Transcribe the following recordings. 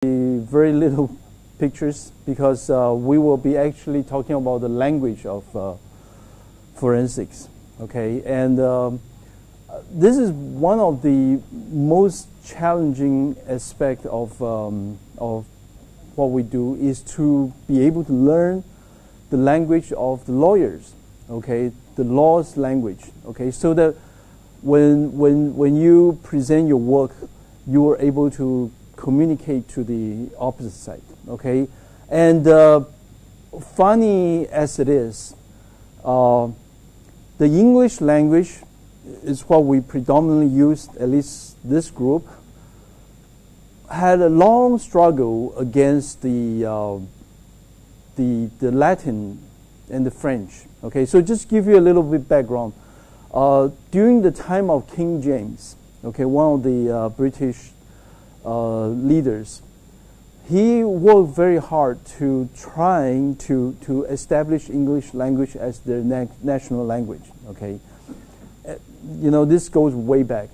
very little pictures because we will be actually talking about the language of forensics. Okay, and this is one of the most challenging aspect of what we do is to be able to learn the language of the lawyers. Okay, the law's language. Okay, so that when you present your work, you are able to communicate to the opposite side. Okay, and funny as it is, the English language is what we predominantly use, at least this group, had a long struggle against the Latin and the French. Okay, so just give you a little bit background. During the time of King James, okay, one of the British leaders, he worked very hard to trying to establish English language as their national language. Okay, you know, this goes way back,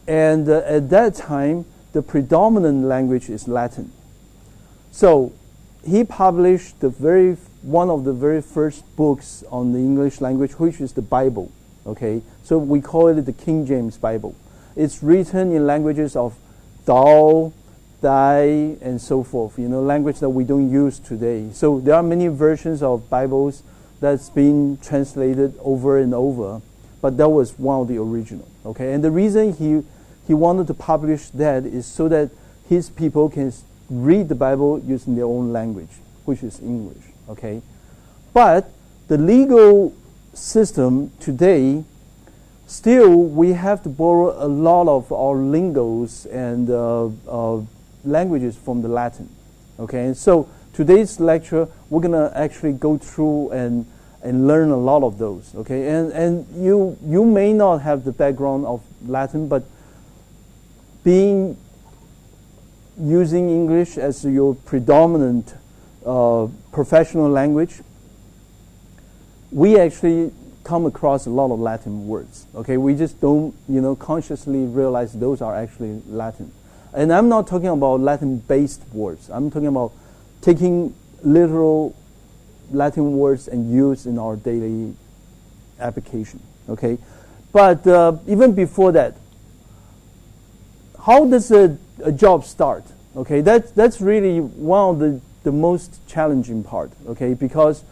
and at that time the predominant language is Latin. So he published one of the very first books on the English language, which is the Bible. Okay, so we call it the King James Bible. It's written in languages of Dao, Dai, and so forth. You know, language that we don't use today. So there are many versions of Bibles that's been translated over and over, but that was one of the original. Okay, and the reason he wanted to publish that is so that his people can read the Bible using their own language, which is English. Okay, but the legal system today, still we have to borrow a lot of our lingos and languages from the Latin. Okay, and so today's lecture we're gonna actually go through and learn a lot of those. Okay, and you may not have the background of Latin, but using English as your predominant professional language, we actually come across a lot of Latin words. Okay, we just don't, consciously realize those are actually Latin. And I'm not talking about Latin-based words. I'm talking about taking literal Latin words and use in our daily application. Okay, but even before that, how does a job start? Okay, that's really one of the most challenging part. Okay, because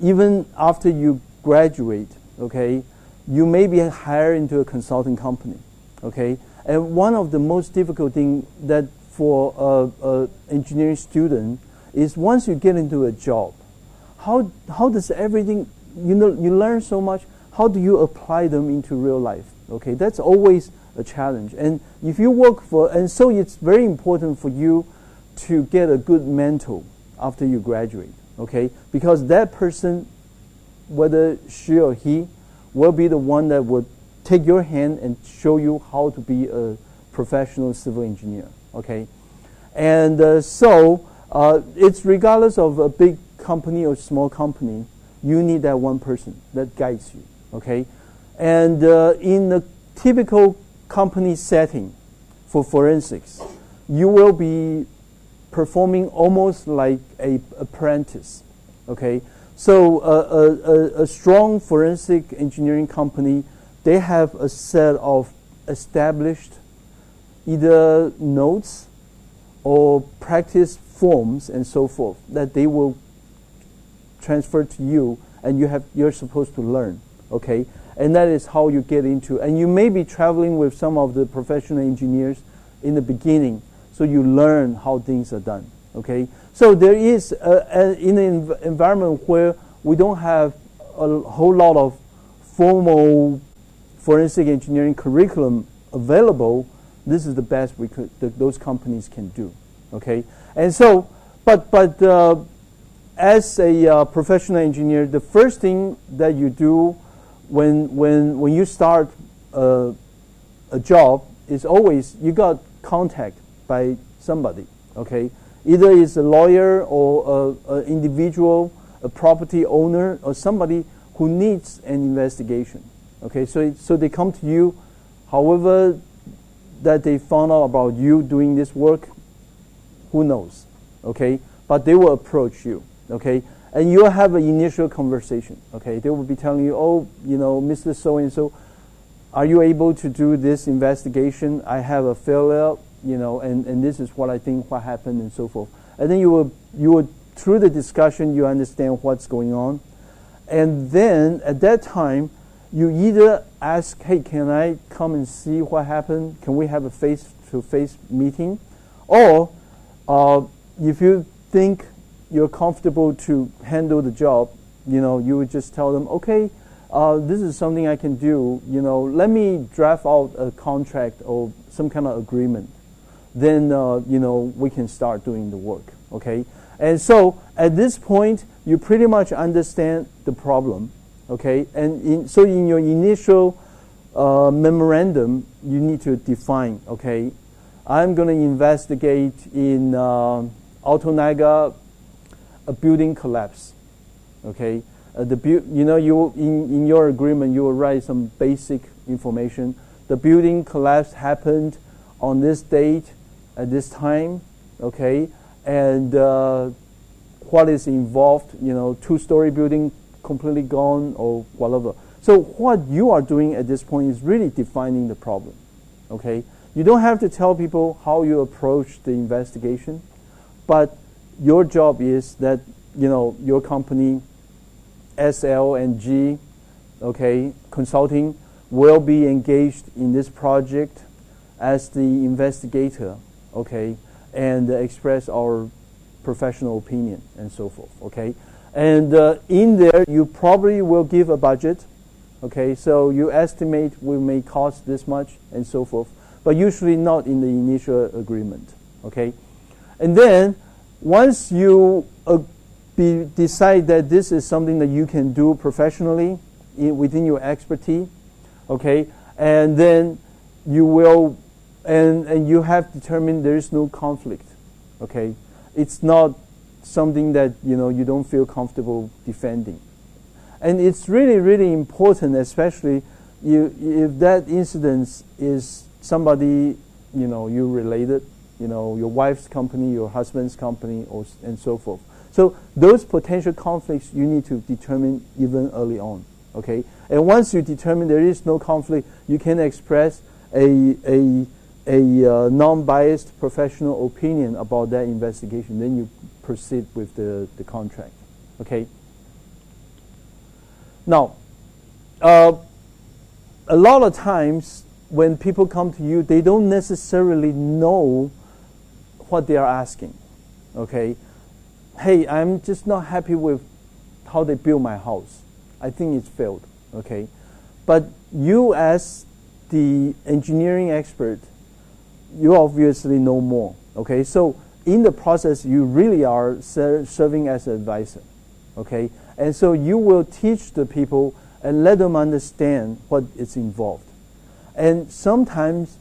even after you graduate, okay, you may be hired into a consulting company. Okay, and one of the most difficult thing that for a engineering student is once you get into a job, how does everything, you learn so much, how do you apply them into real life? Okay, that's always a challenge. And if you work and so it's very important for you to get a good mentor after you graduate. Okay, because that person, whether she or he, will be the one that would take your hand and show you how to be a professional civil engineer. Okay, and so it's regardless of a big company or small company, you need that one person that guides you. Okay, and in a typical company setting for forensics, you will be performing almost like an apprentice. Okay, so a strong forensic engineering company, they have a set of established either notes or practice forms and so forth that they will transfer to you, and you're supposed to learn. Okay, and that is how you get into. And you may be traveling with some of the professional engineers in the beginning, so you learn how things are done. Okay, so there is in an environment where we don't have a whole lot of formal forensic engineering curriculum available, this is the best those companies can do. Okay, and so, but as a professional engineer, the first thing that you do when you start a job is always you got contact by somebody. Okay, either it's a lawyer or an individual, a property owner, or somebody who needs an investigation. Okay, so they come to you, however that they found out about you doing this work, who knows, okay? But they will approach you, okay? And you'll have an initial conversation, okay? They will be telling you, oh, Mr. So-and-so, are you able to do this investigation? I have a failure, and this is what I think what happened and so forth. And then you will through the discussion, you understand what's going on. And then at that time, you either ask, hey, can I come and see what happened? Can we have a face-to-face meeting? Or if you think you're comfortable to handle the job, you would just tell them, okay, this is something I can do. Let me draft out a contract or some kind of agreement. Then, we can start doing the work, okay? And so at this point, you pretty much understand the problem, okay? And so in your initial memorandum, you need to define, okay? I'm going to investigate in Altonaga a building collapse, okay? In your agreement, you will write some basic information. The building collapse happened on this date at this time, okay? And what is involved, 2-story building completely gone or whatever. So what you are doing at this point is really defining the problem, okay? You don't have to tell people how you approach the investigation, but your job is that, your company, SL&G, okay, consulting, will be engaged in this project as the investigator, okay, and express our professional opinion and so forth, okay? And in there, you probably will give a budget, okay? So you estimate we may cost this much and so forth, but usually not in the initial agreement, okay? And then once you decide that this is something that you can do professionally within your expertise, okay, and then you will, and you have determined there is no conflict, okay? It's not something that, you don't feel comfortable defending. And it's really, really important, especially if that incident is somebody, you related, your wife's company, your husband's company, and so forth. So those potential conflicts you need to determine even early on, okay? And once you determine there is no conflict, you can express a non-biased professional opinion about that investigation. Then you proceed with the contract, okay? Now, a lot of times when people come to you, they don't necessarily know what they are asking, okay? Hey, I'm just not happy with how they built my house. I think it's failed, okay? But you as the engineering expert, you obviously know more, okay? So in the process, you really are serving as an advisor, okay? And so you will teach the people and let them understand what is involved. And sometimes,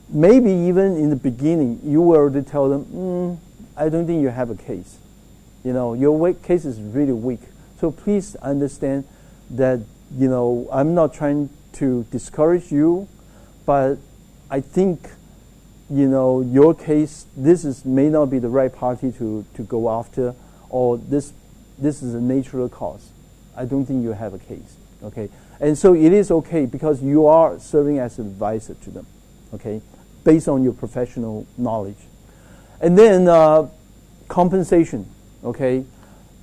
maybe even in the beginning, you will already tell them, I don't think you have a case. Your case is really weak. So please understand that, I'm not trying to discourage you, but I think, your case, may not be the right party to go after, or this is a natural cause. I don't think you have a case, okay? And so it is okay because you are serving as an advisor to them, okay, based on your professional knowledge. And then compensation, okay?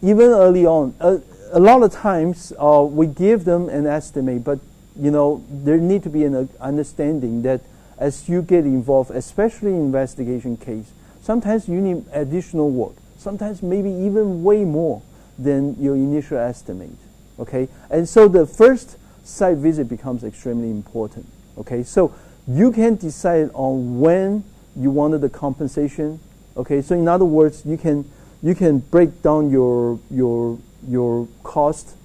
Even early on, a lot of times we give them an estimate, but there need to be an understanding that as you get involved, especially in investigation case, sometimes you need additional work. Sometimes maybe even way more than your initial estimate, okay? And so the first site visit becomes extremely important, okay? So you can decide on when you wanted the compensation, okay? So in other words, you can break down your cost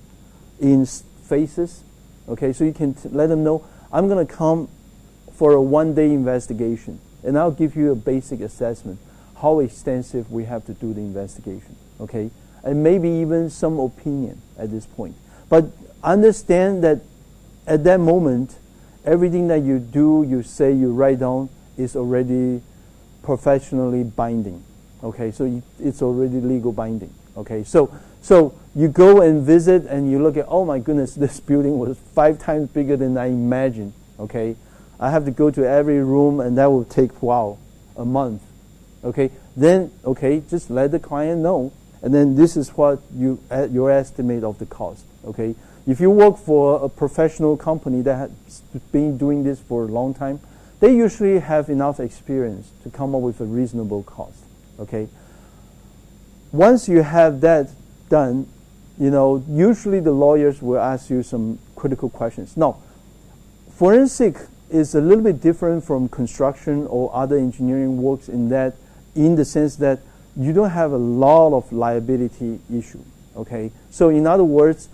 in phases, okay? So you can let them know, I'm going to come for a one-day investigation, and I'll give you a basic assessment, how extensive we have to do the investigation, okay? And maybe even some opinion at this point. But understand that at that moment, everything that you do, you say, you write down is already professionally binding, Okay, so it's already legal binding. Okay, so you go and visit and you look at, oh my goodness, this building was 5 times bigger than I imagined. Okay, I have to go to every room and that will take, wow, a month. Okay, then, okay, just let the client know. And then this is what your estimate of the cost. Okay, if you work for a professional company that has been doing this for a long time, they usually have enough experience to come up with a reasonable cost. Okay, once you have that done, usually the lawyers will ask you some critical questions. Now, forensic is a little bit different from construction or other engineering works in the sense that you don't have a lot of liability issue. Okay, so in other words,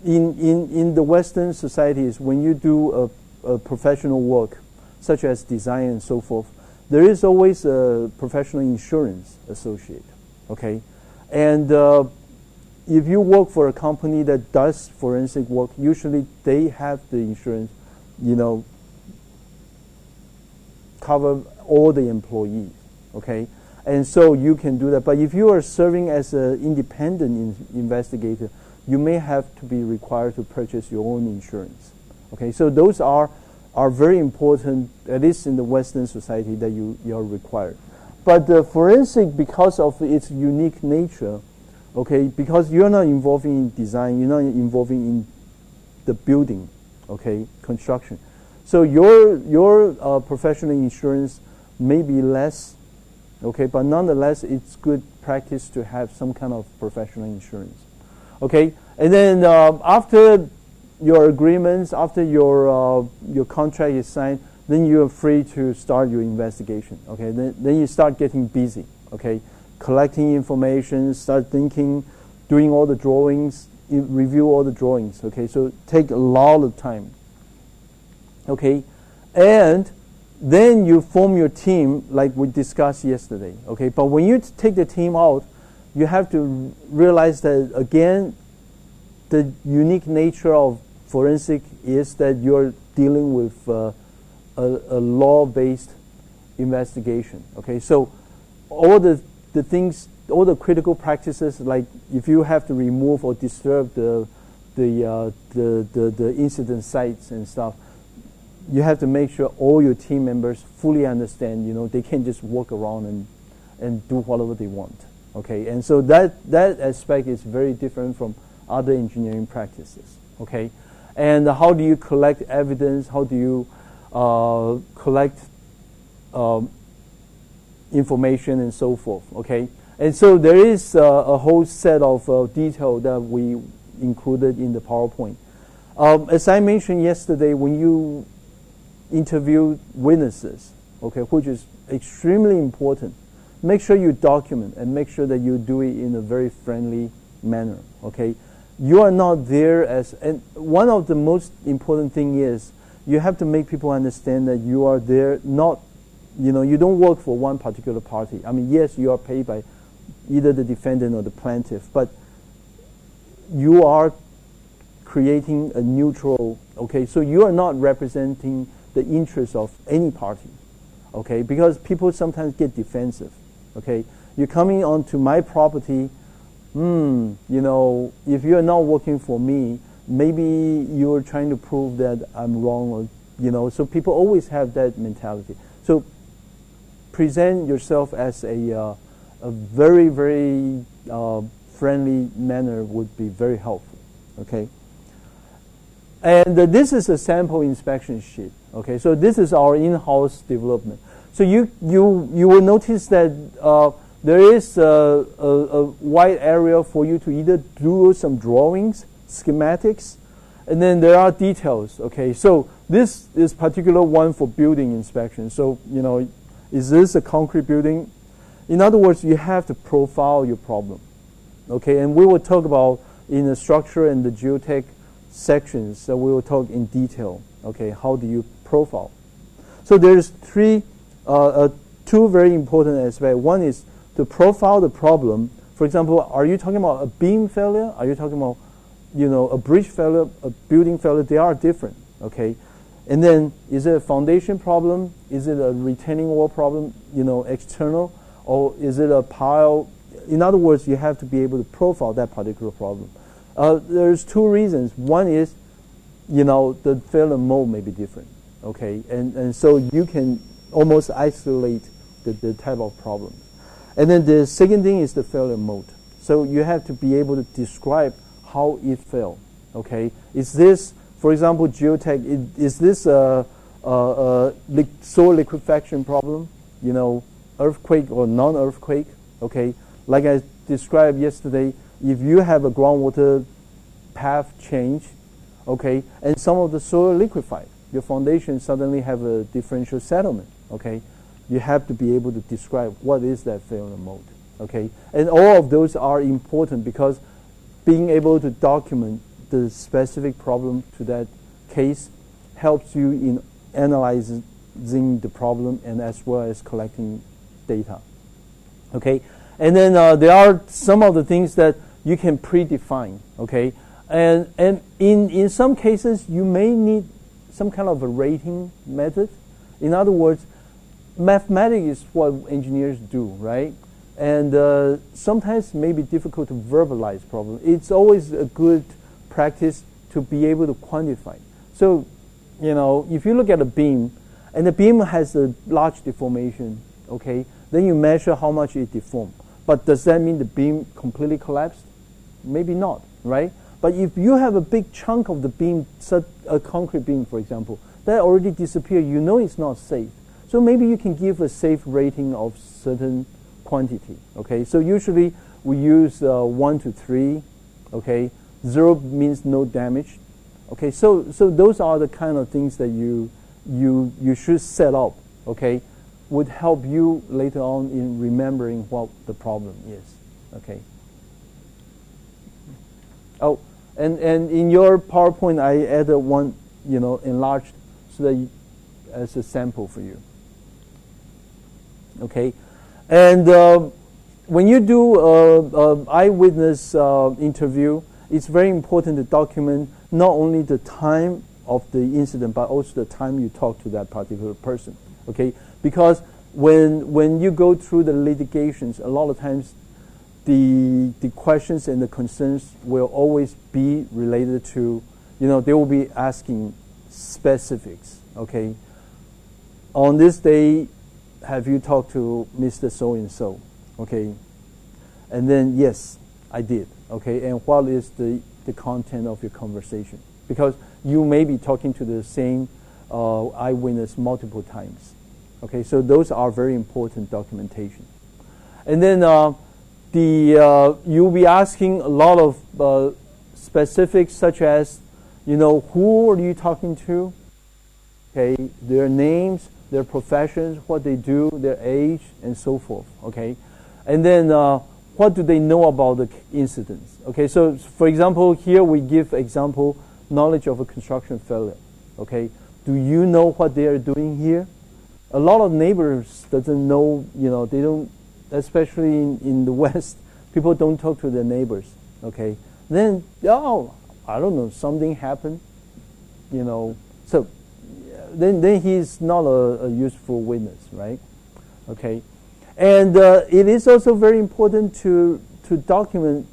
in the Western societies, when you do a professional work, such as design and so forth, there is always a professional insurance associated. Okay, and if you work for a company that does forensic work, usually they have the insurance, cover all the employees. Okay, and so you can do that. But if you are serving as an independent investigator, you may have to be required to purchase your own insurance. Okay, so those are very important, at least in the Western society, that you are required. But the forensic, because of its unique nature, okay, because you're not involving in design, you're not involving in the building, okay, construction. So your professional insurance may be less, okay, but nonetheless, it's good practice to have some kind of professional insurance. Okay, and then after your agreements, after your contract is signed, then you are free to start your investigation. Okay, then you start getting busy. Okay, collecting information, start thinking, doing all the drawings, review all the drawings. Okay, so take a lot of time. Okay, and then you form your team like we discussed yesterday. Okay, but when you take the team out, you have to realize that, again, the unique nature of forensic is that you're dealing with a law-based investigation. Okay, so all the things, all the critical practices, like if you have to remove or disturb the incident sites and stuff, you have to make sure all your team members fully understand. They can't just walk around and do whatever they want. Okay, and so that aspect is very different from other engineering practices. Okay, and how do you collect evidence? How do you collect information and so forth? Okay, and so there is a whole set of detail that we included in the PowerPoint. As I mentioned yesterday, when you interview witnesses, okay, which is extremely important, make sure you document and make sure that you do it in a very friendly manner. Okay, you are not there and one of the most important thing is you have to make people understand that you are there not, you don't work for one particular party. I mean, yes, you are paid by either the defendant or the plaintiff, but you are creating a neutral, okay, so you are not representing the interests of any party, okay, because people sometimes get defensive. Okay, you're coming onto my property, if you're not working for me, maybe you're trying to prove that I'm wrong, or, so people always have that mentality. So present yourself as a very, very friendly manner would be very helpful. Okay, and this is a sample inspection sheet. Okay, so this is our in-house development. So you will notice that there is a wide area for you to either do some drawings, schematics, and then there are details. Okay, so this is particular one for building inspection. So is this a concrete building? In other words, you have to profile your problem. Okay, and we will talk about in the structure and the geotech sections. So we will talk in detail. Okay, how do you profile? So there's two very important aspects. One is to profile the problem. For example, are you talking about a beam failure? Are you talking about, a bridge failure, a building failure? They are different. Okay, and then is it a foundation problem? Is it a retaining wall problem? External, or is it a pile? In other words, you have to be able to profile that particular problem. There's two reasons. One is, the failure mode may be different, okay? And so you can almost isolate the type of problem. And then the second thing is the failure mode. So you have to be able to describe how it failed, okay? Is this, for example, geotech, is this a soil liquefaction problem, earthquake or non-earthquake, okay? Like I described yesterday, if you have a groundwater path change, okay, and some of the soil liquefied, your foundation suddenly have a differential settlement, okay? You have to be able to describe what is that failure mode, okay? And all of those are important because being able to document the specific problem to that case helps you in analyzing the problem and as well as collecting data, okay? And then there are some of the things that you can predefine, okay? And in some cases, you may need some kind of a rating method. In other words, mathematics is what engineers do, right? And sometimes it may be difficult to verbalize problems. It's always a good practice to be able to quantify. So, if you look at a beam, and the beam has a large deformation, okay, then you measure how much it deformed. But does that mean the beam completely collapsed? Maybe not, right? But if you have a big chunk of the beam, a concrete beam, for example, that already disappeared, it's not safe. So maybe you can give a safe rating of certain quantity, okay? So usually we use 1 to 3, okay? 0 means no damage, okay? So those are the kind of things that you should set up, okay? Would help you later on in remembering what the problem is, okay? Oh, and in your PowerPoint, I added one, enlarged so that as a sample for you, okay? And when you do eyewitness interview, it's very important to document not only the time of the incident, but also the time you talk to that particular person, okay? Because when you go through the litigations, a lot of times the questions and the concerns will always be related to, they will be asking specifics, okay? On this day, have you talked to Mr. So-and-so, okay? And then, yes, I did, okay? And what is the content of your conversation? Because you may be talking to the same eyewitness multiple times, okay? So those are very important documentation. And then you'll be asking a lot of specifics such as, who are you talking to? Okay, their names, their professions, what they do, their age, and so forth, okay? And then what do they know about the incidents? Okay, so for example, here we give example, knowledge of a construction failure, okay? Do you know what they are doing here? A lot of neighbors doesn't know, they don't, especially in the West, people don't talk to their neighbors, okay? Then, I don't know, something happened, so then he's not a useful witness, right? Okay, and it is also very important to document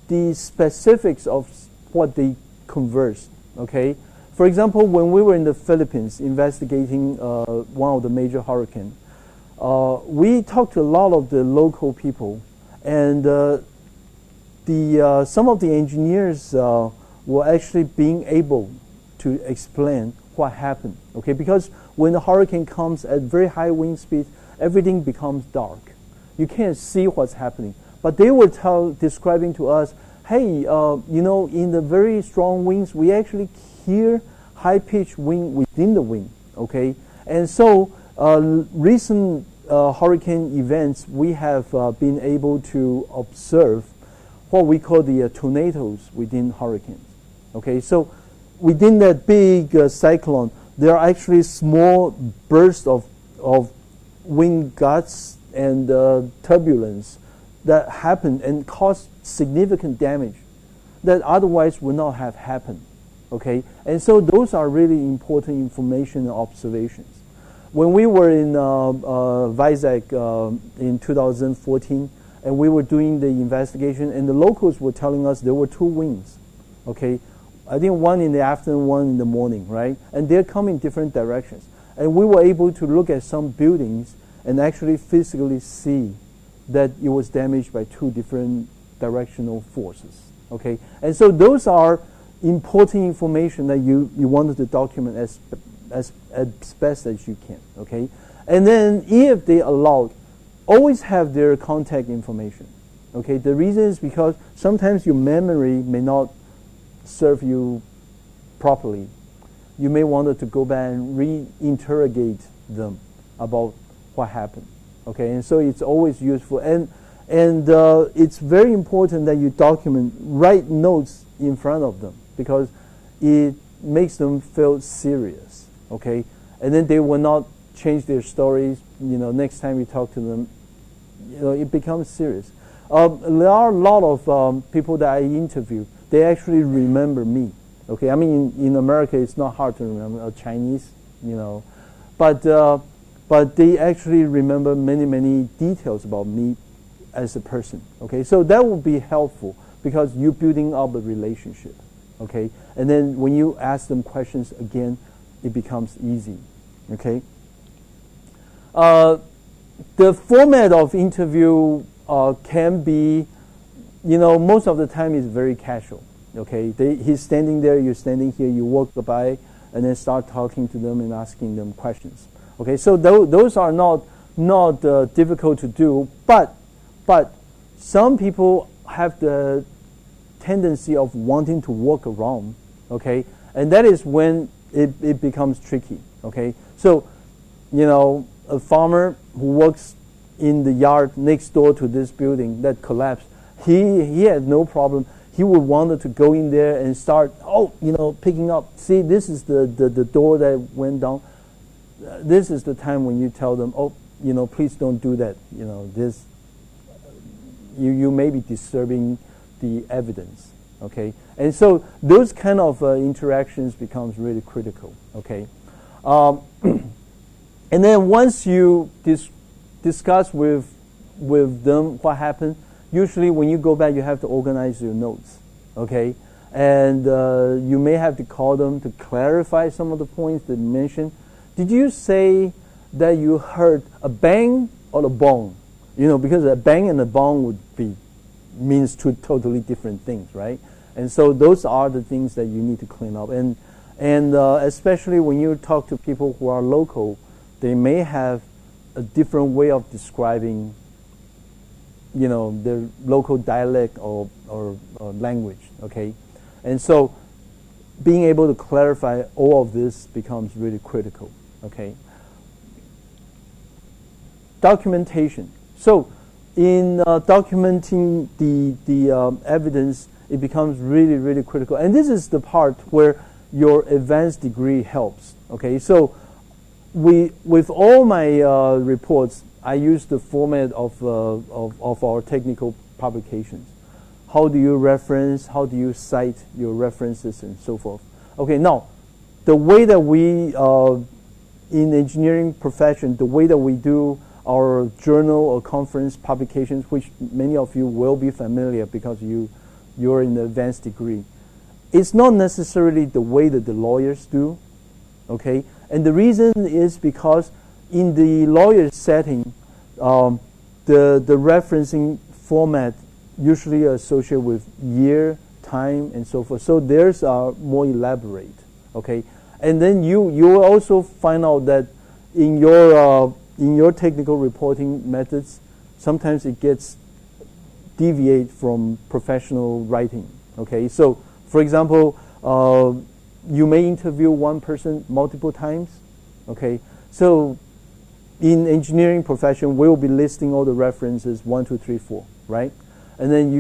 the specifics of what they conversed, okay? For example, when we were in the Philippines investigating one of the major hurricanes, we talked to a lot of the local people, and some of the engineers were actually being able to explain what happened, okay? Because when the hurricane comes at very high wind speed, everything becomes dark. You can't see what's happening. But they were describing to us, hey, in the very strong winds, we actually hear high-pitched wind within the wind, okay? And so recent hurricane events, we have been able to observe what we call the tornadoes within hurricanes, okay? So within that big cyclone, there are actually small bursts of wind gusts and turbulence that happen and cause significant damage that otherwise would not have happened, okay? And so those are really important information and observations. when we were in Vizag in 2014, and we were doing the investigation, and the locals were telling us there were two winds, okay? I think one in the afternoon, one in the morning, right? And they're coming different directions. And we were able to look at some buildings and actually physically see that it was damaged by two different directional forces, okay? And so those are important information that you wanted to document as best as you can, okay? And then if they allowed, always have their contact information, okay? The reason is because sometimes your memory may not serve you properly. You may want to go back and re-interrogate them about what happened, okay? And so it's always useful. And it's very important that you document, write notes in front of them, because it makes them feel serious, okay? And then they will not change their stories. You know, next time you talk to them, you know, it becomes serious. There are a lot of people that I interview. They actually remember me, okay? I mean, in America, it's not hard to remember Chinese, you know, but they actually remember many details about me as a person, okay? So that would be helpful because you're building up a relationship, okay? And then when you ask them questions again, it becomes easy, okay? The format of interview can be, you know, most of the time is very casual, okay? He's standing there, you're standing here, you walk by, and then start talking to them and asking them questions, okay? So those are not difficult to do, but some people have the tendency of wanting to walk around, okay? And that is when it becomes tricky, okay? So, you know, a farmer who works in the yard next door to this building that collapsed, he had no problem. He would want to go in there and start, picking up. See, this is the door that went down. This is the time when you tell them, please don't do that. You know, this, you may be disturbing the evidence, okay? And so those kind of interactions becomes really critical, okay? And then once you discuss with them what happened, usually when you go back, you have to organize your notes, okay? And you may have to call them to clarify some of the points that you mentioned. Did you say that you heard a bang or a bong? You know, because a bang and a bong means two totally different things, right? And so those are the things that you need to clean up. And especially when you talk to people who are local, they may have a different way of describing, you know, their local dialect or language, okay? And so being able to clarify all of this becomes really critical, okay? Documentation. So in documenting the evidence, it becomes really critical. And this is the part where your advanced degree helps, okay? So with all my reports, I use the format of our technical publications. How do you reference? How do you cite your references and so forth? Okay, now, the way that we, in engineering profession, the way that we do our journal or conference publications, which many of you will be familiar because you're in the advanced degree, it's not necessarily the way that the lawyers do, okay? And the reason is because in the lawyer setting, the referencing format usually associated with year, time, and so forth. So theirs are more elaborate, okay? And then you will also find out that in your technical reporting methods, sometimes it gets deviate from professional writing, okay? So, for example, you may interview one person multiple times, okay? So in engineering profession, we'll be listing all the references 1, 2, 3, 4, right? And then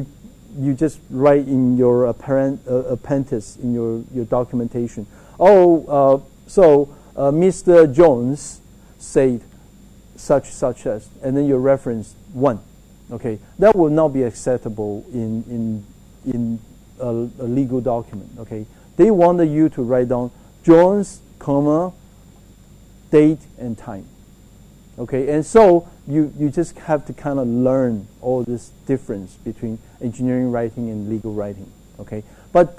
you just write in your appendix in your documentation. Mr. Jones said such as, and then your reference 1, okay? That will not be acceptable in a legal document, okay? They wanted you to write down Jones, comma, date and time. Okay, and so you just have to kind of learn all this difference between engineering writing and legal writing. Okay, but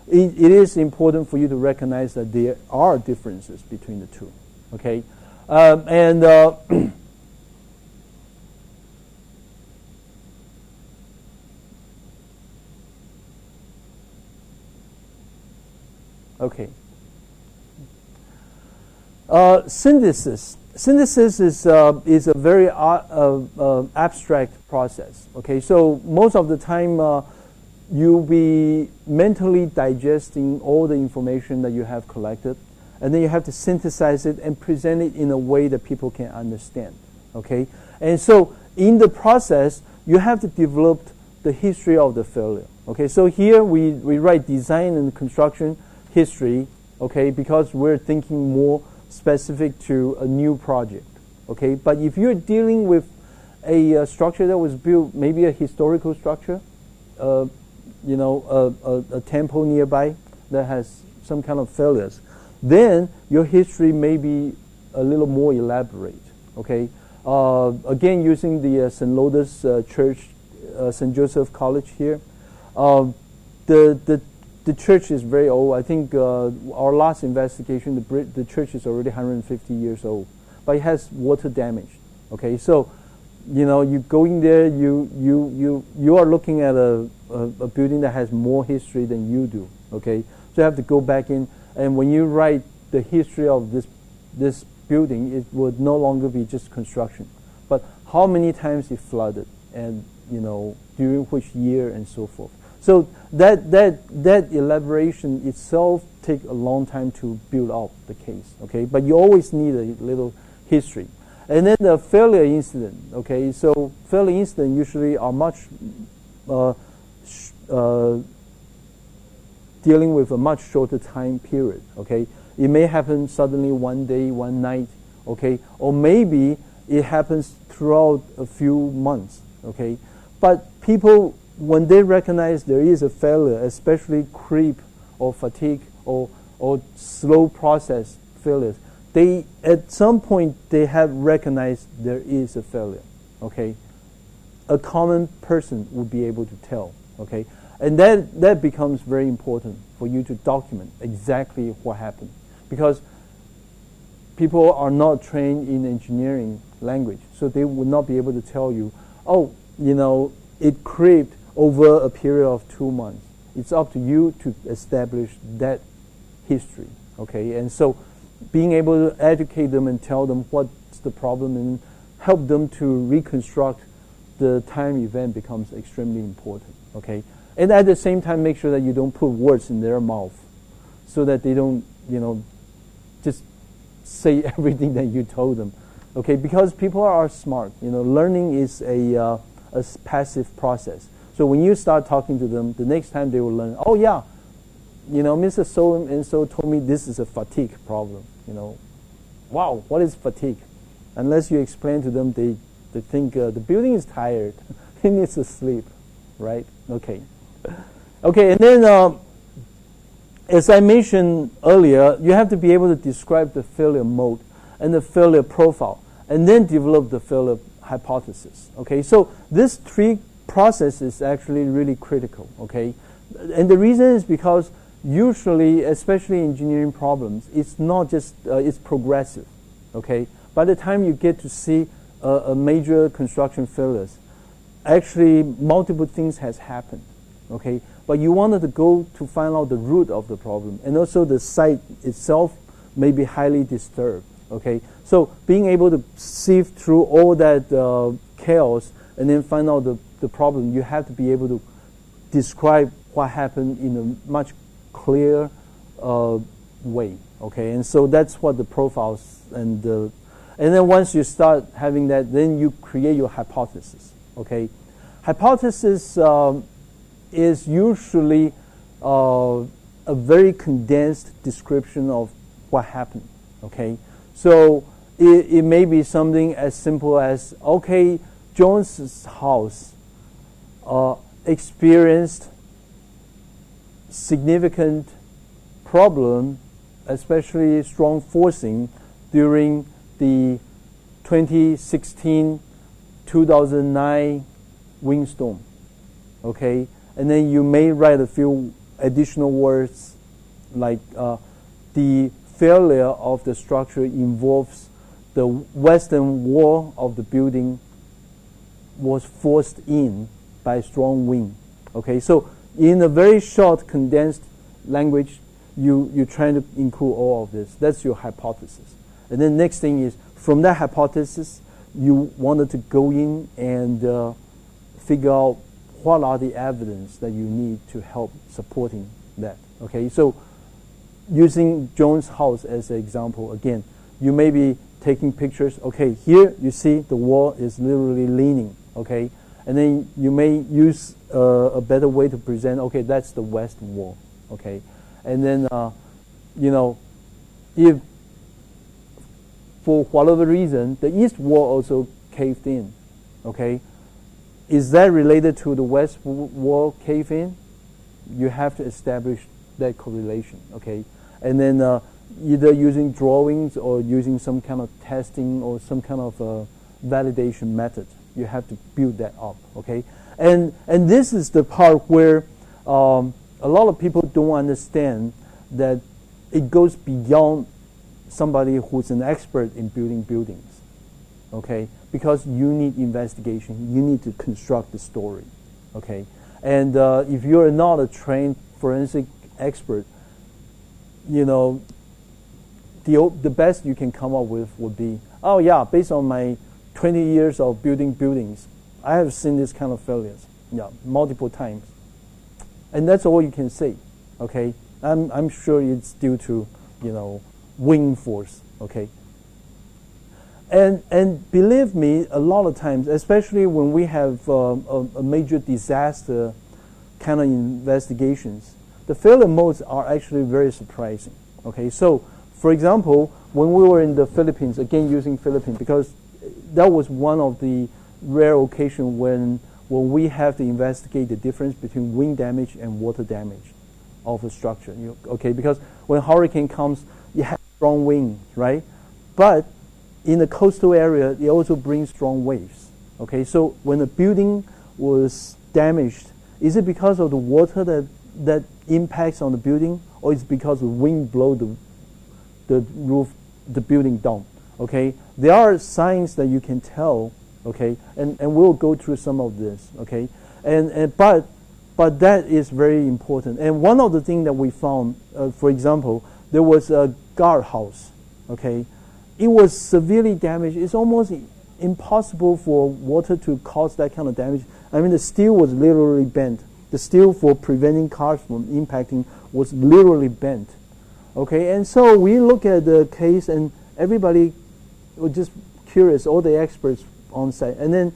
it is important for you to recognize that there are differences between the two. Okay, okay. Synthesis. Synthesis is a very abstract process. Okay, so most of the time you'll be mentally digesting all the information that you have collected, and then you have to synthesize it and present it in a way that people can understand. Okay, and so in the process you have to develop the history of the failure. Okay, so here we write design and construction history. Okay, because we're thinking more specific to a new project. Okay, but if you're dealing with a structure that was built, maybe a historical structure, a temple nearby that has some kind of failures, then your history may be a little more elaborate. Okay, again, using the St. Lotus Church, St. Joseph College here, the church is very old. I think our last investigation, the church is already 150 years old, but it has water damage. Okay, so you go in there, you are looking at a building that has more history than you do. Okay, so you have to go back in, and when you write the history of this building, it would no longer be just construction, but how many times it flooded, and during which year, and so forth. So that elaboration itself takes a long time to build up the case. Okay, but you always need a little history. And then the failure incident. Okay, so failure incidents usually are much dealing with a much shorter time period. Okay, it may happen suddenly one day, one night. Okay, or maybe it happens throughout a few months. Okay, but people, when they recognize there is a failure, especially creep or fatigue or slow process failures, they at some point they have recognized there is a failure. Okay, a common person would be able to tell. Okay, and that becomes very important for you to document exactly what happened, because people are not trained in engineering language, so they would not be able to tell you, oh, it creeped over a period of 2 months. It's up to you to establish that history. Okay, and so being able to educate them and tell them what's the problem and help them to reconstruct the time event becomes extremely important. Okay, and at the same time make sure that you don't put words in their mouth so that they don't just say everything that you told them. Okay, because people are smart. Learning is a passive process. So when you start talking to them, the next time they will learn, oh yeah, Mr. So-and-so told me this is a fatigue problem. Wow, what is fatigue? Unless you explain to them, they think the building is tired. It needs to sleep, right? Okay. Okay, and then as I mentioned earlier, you have to be able to describe the failure mode and the failure profile, and then develop the failure hypothesis. Okay, so this 3 process is actually really critical. Okay, and the reason is because usually, especially engineering problems, it's not just it's progressive. Okay, by the time you get to see a major construction failures, actually multiple things has happened. Okay, but you wanted to go to find out the root of the problem, and also the site itself may be highly disturbed. Okay, so being able to sift through all that chaos and then find out the problem, you have to be able to describe what happened in a much clearer way. Okay, and so that's what the profiles and then once you start having that, then you create your hypothesis. Okay, hypothesis is usually a very condensed description of what happened. Okay, so it may be something as simple as, okay, Jones's house experienced significant problem, especially strong forcing during the 2016-2009 windstorm. Okay, and then you may write a few additional words like the failure of the structure involves the western wall of the building was forced in by strong wind. Okay, so in a very short, condensed language, you're trying to include all of this. That's your hypothesis. And then next thing is, from that hypothesis, you wanted to go in and figure out what are the evidence that you need to help supporting that. Okay, so using Jones' house as an example, again, you may be taking pictures. Okay, here you see the wall is literally leaning. Okay, and then you may use a better way to present. Okay, that's the west wall. Okay, and then if for whatever reason the east wall also caved in, okay, is that related to the west wall cave in? You have to establish that correlation. Okay, and then either using drawings or using some kind of testing or some kind of validation method, you have to build that up. Okay, and this is the part where a lot of people don't understand that it goes beyond somebody who's an expert in building buildings. Okay, because you need investigation, you need to construct the story. Okay, and if you're not a trained forensic expert, the best you can come up with would be, oh yeah, based on my 20 years of building buildings, I have seen this kind of failures, multiple times, and that's all you can say. Okay, I'm sure it's due to wind force. Okay, and believe me, a lot of times, especially when we have a major disaster kind of investigations, the failure modes are actually very surprising. Okay, so for example, when we were in the Philippines, again using Philippines because that was one of the rare occasions when we have to investigate the difference between wind damage and water damage of a structure. Okay, because when hurricane comes, you have strong wind, right? But in the coastal area, it also brings strong waves. Okay, so when a building was damaged, is it because of the water that impacts on the building, or is it because the wind blow the roof, the building down? Okay, there are signs that you can tell. Okay, and we'll go through some of this. Okay, but that is very important. And one of the things that we found, for example, there was a guardhouse. Okay, it was severely damaged. It's almost impossible for water to cause that kind of damage. I mean, the steel was literally bent. The steel for preventing cars from impacting was literally bent. Okay, and so we look at the case, and everybody was just curious, all the experts on site. And then,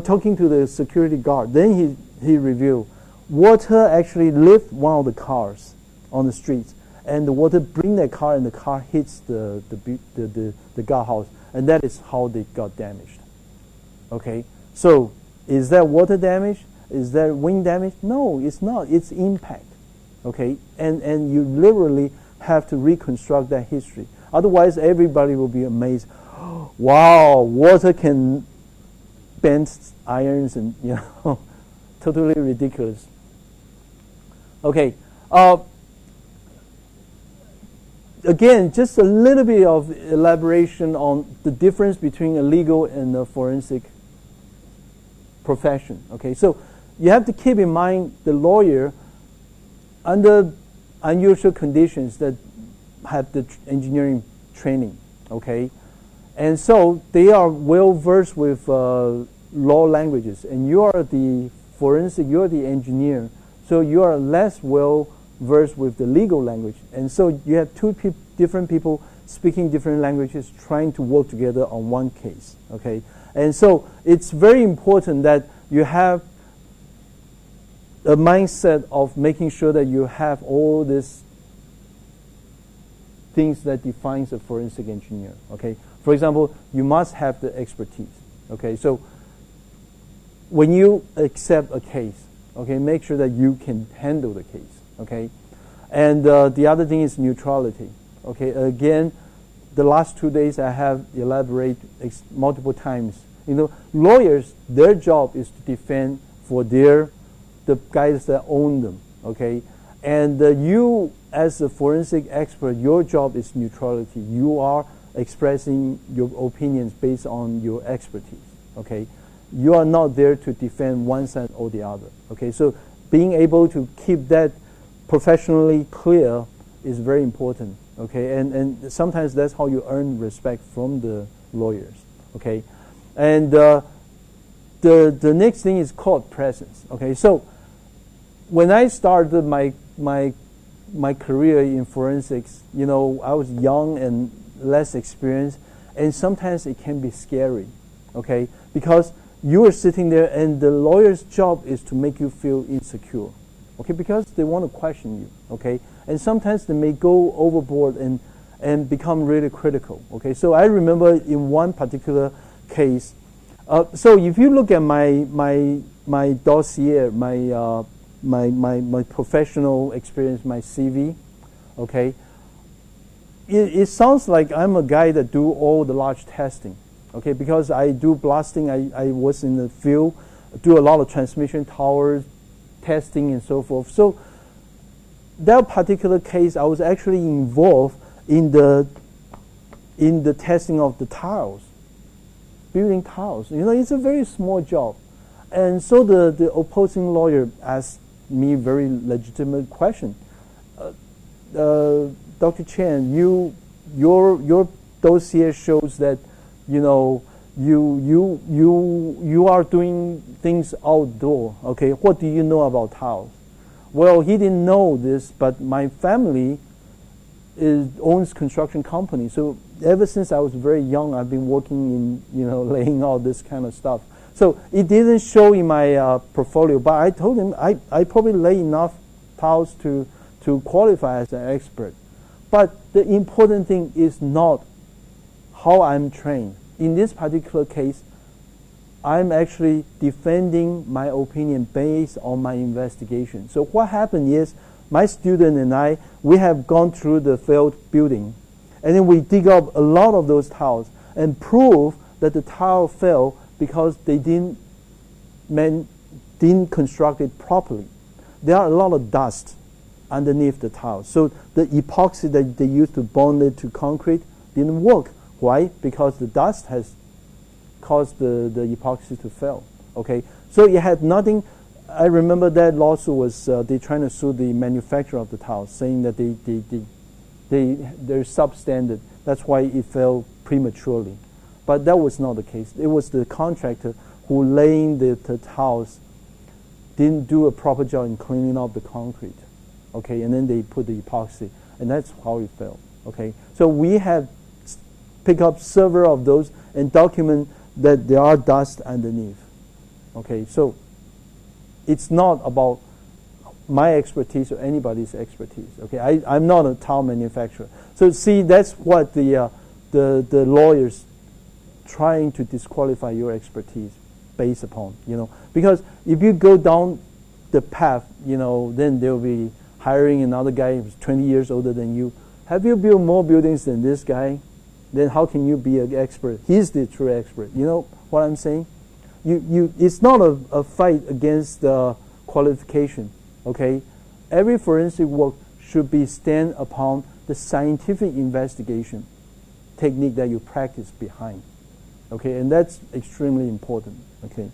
talking to the security guard, then he revealed water actually lift one of the cars on the streets, and the water bring that car, and the car hits the guardhouse, and that is how they got damaged. Okay, so is that water damage? Is that wind damage? No, it's not. It's impact. Okay, and you literally have to reconstruct that history. Otherwise, everybody will be amazed. Wow, water can bend irons, and totally ridiculous. Okay, again, just a little bit of elaboration on the difference between a legal and a forensic profession. Okay, so you have to keep in mind the lawyer, under unusual conditions, that have the engineering training. Okay, and so they are well versed with law languages, and you are the forensic, you are the engineer, so you are less well versed with the legal language, and so you have two different people speaking different languages trying to work together on one case. Okay, and so it's very important that you have a mindset of making sure that you have all these things that defines a forensic engineer. Okay, for example, you must have the expertise. Okay, so when you accept a case, okay, make sure that you can handle the case. Okay, and the other thing is neutrality. Okay, again, the last 2 days I have elaborated multiple times. Lawyers, their job is to defend for the guys that own them, okay? And you, as a forensic expert, your job is neutrality. You are expressing your opinions based on your expertise, okay? You are not there to defend one side or the other, okay? So being able to keep that professionally clear is very important, okay? And sometimes that's how you earn respect from the lawyers, okay? And the next thing is court presence, okay? So when I started my career in forensics, I was young and less experienced, and sometimes it can be scary, okay? Because you are sitting there and the lawyer's job is to make you feel insecure, okay? Because they want to question you, okay? And sometimes they may go overboard and become really critical, okay? So I remember in one particular case, so if you look at my dossier, my professional experience, my CV, okay, it sounds like I'm a guy that do all the large testing, okay, because I do blasting, I was in the field, do a lot of transmission towers, testing and so forth. So that particular case, I was actually involved in the testing of the tiles, building tiles. It's a very small job. And so the opposing lawyer asked me very legitimate question. Dr. Chen, your dossier shows that you are doing things outdoor. Okay, what do you know about tiles? Well, he didn't know this, but my family owns construction company. So ever since I was very young, I've been working in laying out this kind of stuff. So it didn't show in my portfolio, but I told him I probably lay enough tiles to qualify as an expert. But the important thing is not how I'm trained. In this particular case, I'm actually defending my opinion based on my investigation. So what happened is my student and we have gone through the failed building, and then we dig up a lot of those tiles and prove that the tile fell because they didn't construct it properly. There are a lot of dust underneath the tile. So the epoxy that they used to bond it to concrete didn't work. Why? Because the dust has caused the epoxy to fail. Okay, so it had nothing. I remember that lawsuit was they trying to sue the manufacturer of the tiles, saying that they're substandard. That's why it fell prematurely. But that was not the case. It was the contractor who laying the tiles didn't do a proper job in cleaning up the concrete. Okay, and then they put the epoxy, and that's how it fell. Okay, so we have picked up several of those and document that there are dust underneath. Okay, so it's not about my expertise or anybody's expertise. Okay, I'm not a tile manufacturer. So see, that's what the lawyers trying to disqualify your expertise based upon, because if you go down the path, then they'll be hiring another guy who's 20 years older than you. Have you built more buildings than this guy? Then how can you be an expert? He's the true expert. You know what I'm saying? It's not a fight against qualification. Okay, every forensic work should be stand upon the scientific investigation technique that you practice behind. Okay, and that's extremely important. Okay.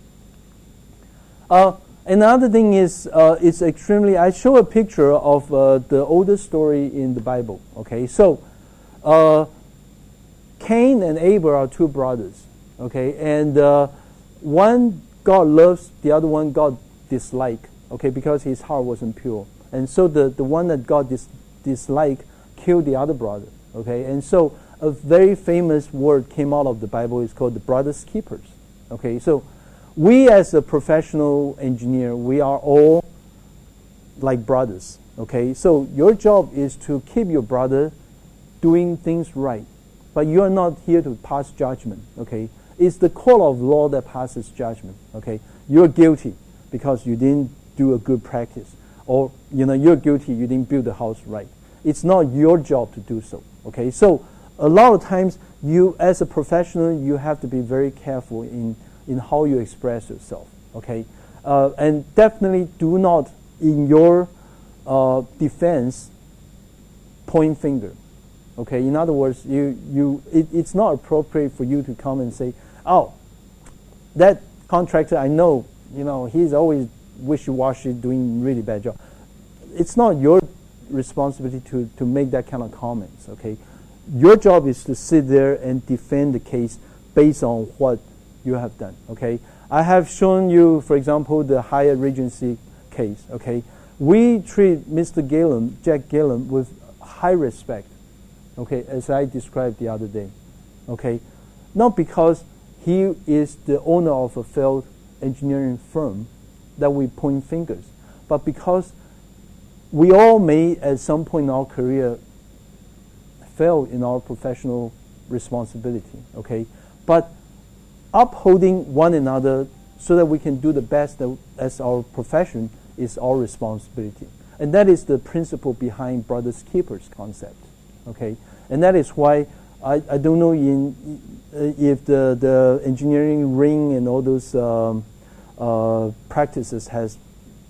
Another thing is, it's extremely. I show a picture of the oldest story in the Bible. Okay, so Cain and Abel are two brothers. Okay, and one God loves, the other one God dislikes. Okay, because his heart wasn't pure, and so the one that God disliked killed the other brother. Okay, and so a very famous word came out of the Bible. It's called the brother's keepers. Okay, so we as a professional engineer, we are all like brothers. Okay, so your job is to keep your brother doing things right, but you are not here to pass judgment. Okay, it's the court of law that passes judgment. Okay, you're guilty because you didn't do a good practice, or you're guilty, you didn't build the house right. It's not your job to do so. Okay, so a lot of times you, as a professional, you have to be very careful in how you express yourself, okay? And definitely do not, in your defense, point finger, okay? In other words, it's not appropriate for you to come and say, oh, that contractor, I know, he's always wishy-washy, doing really bad job. It's not your responsibility to make that kind of comments, okay? Your job is to sit there and defend the case based on what you have done, okay? I have shown you, for example, the Hyatt Regency case, okay? We treat Mr. Galen, Jack Galen, with high respect, okay, as I described the other day, okay? Not because he is the owner of a failed engineering firm that we point fingers, but because we all may, at some point in our career, fail in our professional responsibility, okay? But upholding one another so that we can do the best as our profession is our responsibility. And that is the principle behind brothers keepers concept, okay? And that is why I don't know if the engineering ring and all those practices has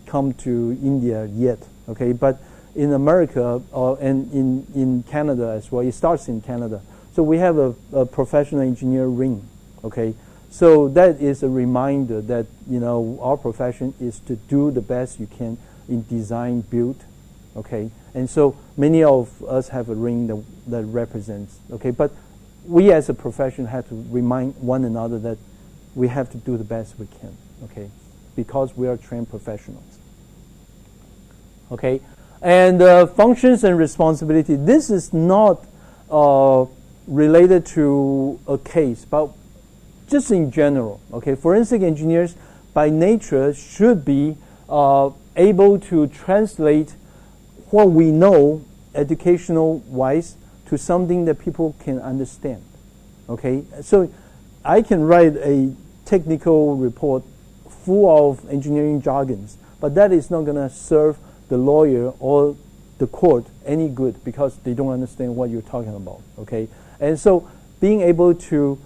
come to India yet, okay? But in America and in Canada as well, it starts in Canada. So we have a professional engineer ring, okay? So that is a reminder that, our profession is to do the best you can in design, build, okay? And so many of us have a ring that represents, okay? But we as a profession have to remind one another that we have to do the best we can, okay? Because we are trained professionals, okay? And functions and responsibility. This is not related to a case, but just in general, okay? Forensic engineers, by nature, should be able to translate what we know, educational-wise, to something that people can understand, okay? So I can write a technical report full of engineering jargons, but that is not going to serve the lawyer or the court any good because they don't understand what you're talking about, okay? And so being able to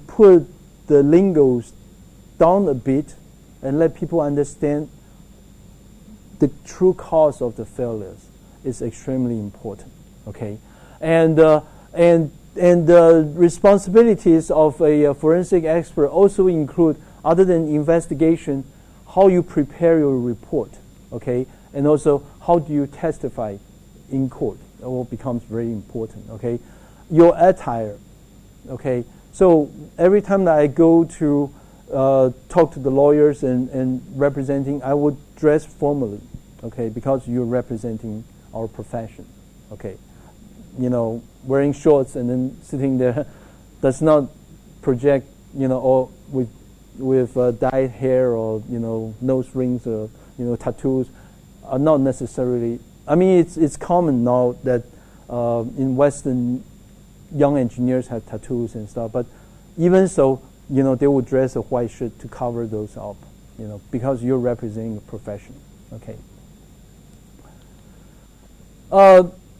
put the lingos down a bit and let people understand the true cause of the failures is extremely important, okay? And the responsibilities of a forensic expert also include, other than investigation, how you prepare your report, okay? And also, how do you testify in court? It all becomes very important, okay? Your attire, okay? So every time that I go to talk to the lawyers and representing, I would dress formally, okay? Because you're representing our profession, okay? Wearing shorts and then sitting there does not project, or with dyed hair or, nose rings or, tattoos. Are not necessarily. I mean, it's common now that in Western, young engineers have tattoos and stuff. But even so, they would dress a white shirt to cover those up, because you're representing a profession. Okay.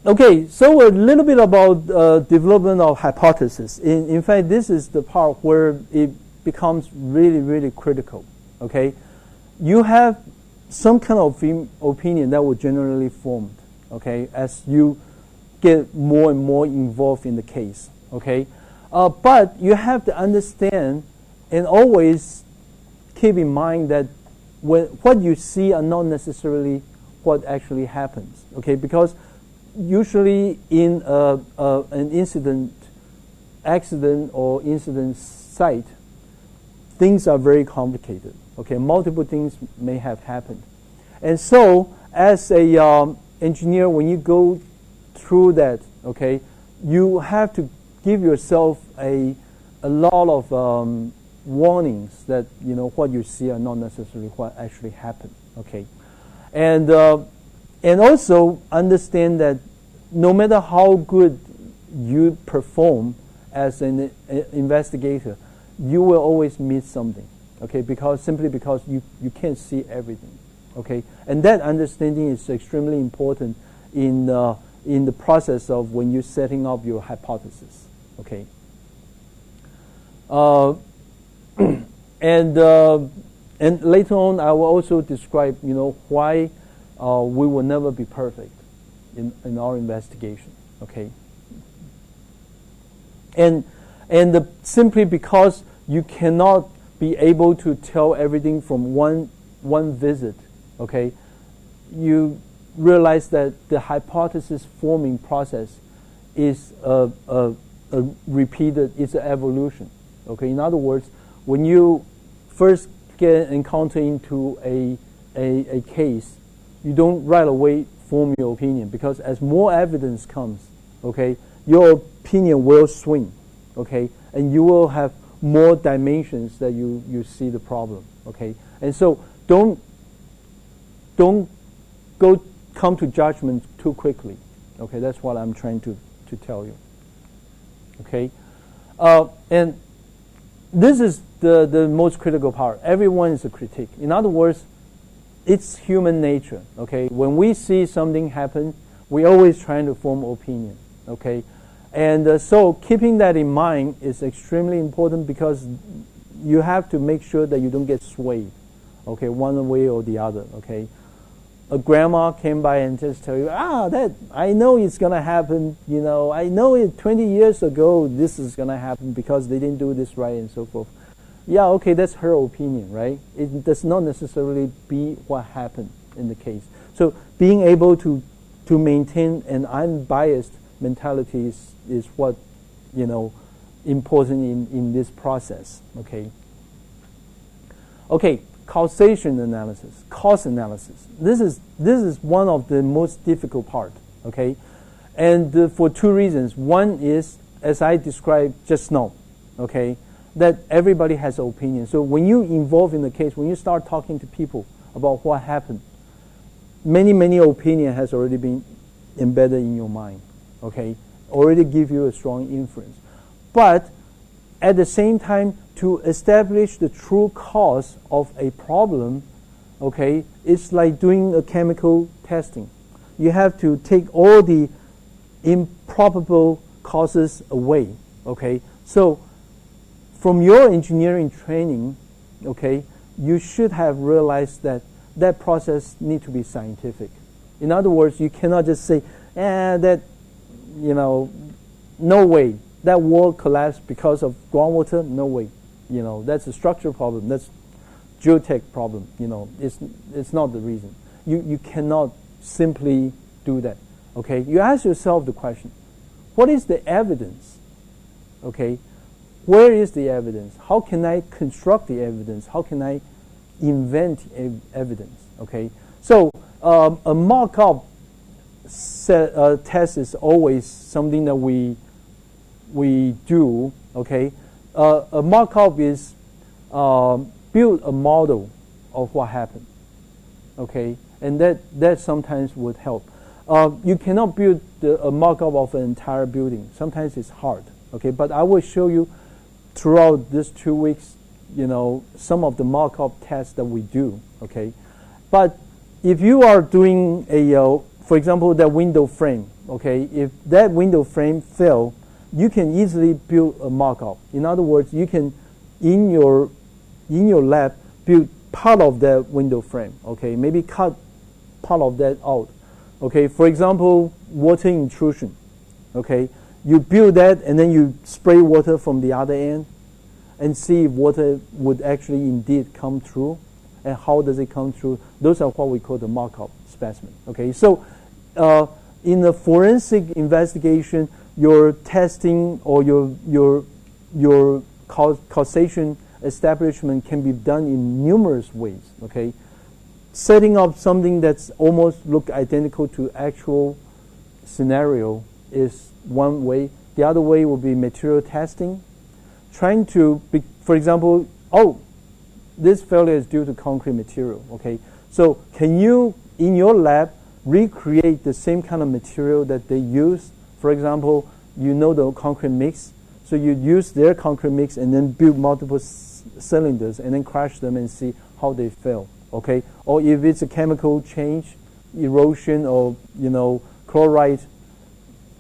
Okay. So a little bit about development of hypothesis. In fact, this is the part where it becomes really, really critical. Okay. You have some kind of opinion that will generally formed, okay, as you get more and more involved in the case, okay? But you have to understand and always keep in mind that what you see are not necessarily what actually happens, okay? Because usually in an accident or incident site, things are very complicated. Okay, multiple things may have happened. And so, as a engineer, when you go through that, okay, you have to give yourself a lot of warnings that, what you see are not necessarily what actually happened, okay? And also understand that no matter how good you perform as an investigator, you will always miss something. Okay, simply because you can't see everything, okay, and that understanding is extremely important in in the process of when you're setting up your hypothesis. Okay. And later on, I will also describe, why we will never be perfect in our investigation. Okay. And simply because you cannot be able to tell everything from one visit, okay, you realize that the hypothesis forming process is a repeated, it's an evolution. Okay, in other words, when you first encounter into a case, you don't right away form your opinion, because as more evidence comes, okay, your opinion will swing, okay, and you will have more dimensions that you see the problem, okay, and so don't come to judgment too quickly, okay. That's what I'm trying to tell you, okay, and this is the most critical part. Everyone is a critic. In other words, it's human nature, okay. When we see something happen, we always trying to form opinion, okay. And so keeping that in mind is extremely important, because you have to make sure that you don't get swayed, okay, one way or the other, okay. A grandma came by and just tell you, that I know it's going to happen, I know it 20 years ago this is going to happen because they didn't do this right and so forth. Yeah, okay, that's her opinion, right? It does not necessarily be what happened in the case. So being able to maintain an unbiased mentality is what, important in this process, okay? Okay, causation analysis, cause analysis. This is one of the most difficult part, okay? And for two reasons. One is, as I described just now, okay, that everybody has an opinion. So when you involve in the case, when you start talking to people about what happened, many opinion has already been embedded in your mind, okay? Already give you a strong inference. But at the same time, to establish the true cause of a problem, okay, it's like doing a chemical testing. You have to take all the improbable causes away, okay? So from your engineering training, okay, you should have realized that that process needs to be scientific. In other words, you cannot just say, no way. That wall collapsed because of groundwater? No way. That's a structural problem. That's geotech problem. It's not the reason. You cannot simply do that. Okay? You ask yourself the question, what is the evidence? Okay? Where is the evidence? How can I construct the evidence? How can I invent evidence? Okay? So a mock-up test is always something that we do, okay? A mock-up is build a model of what happened, okay? And that sometimes would help. You cannot build a mock-up of an entire building. Sometimes it's hard, okay? But I will show you throughout these 2 weeks, some of the mock-up tests that we do, okay? But if you are doing for example, that window frame, okay? If that window frame fail, you can easily build a mock-up. In other words, you can, in your lab, build part of that window frame, okay? Maybe cut part of that out, okay? For example, water intrusion, okay? You build that and then you spray water from the other end and see if water would actually indeed come through, and how does it come through. Those are what we call the mock-up specimen, okay? So in the forensic investigation, your testing or your causation establishment can be done in numerous ways, okay? Setting up something that's almost look identical to actual scenario is one way. The other way will be material testing. Trying to, for example, this failure is due to concrete material, okay? So can you, in your lab, recreate the same kind of material that they use? For example, the concrete mix, so you use their concrete mix and then build multiple cylinders and then crash them and see how they fail, okay? Or if it's a chemical change, erosion or, chloride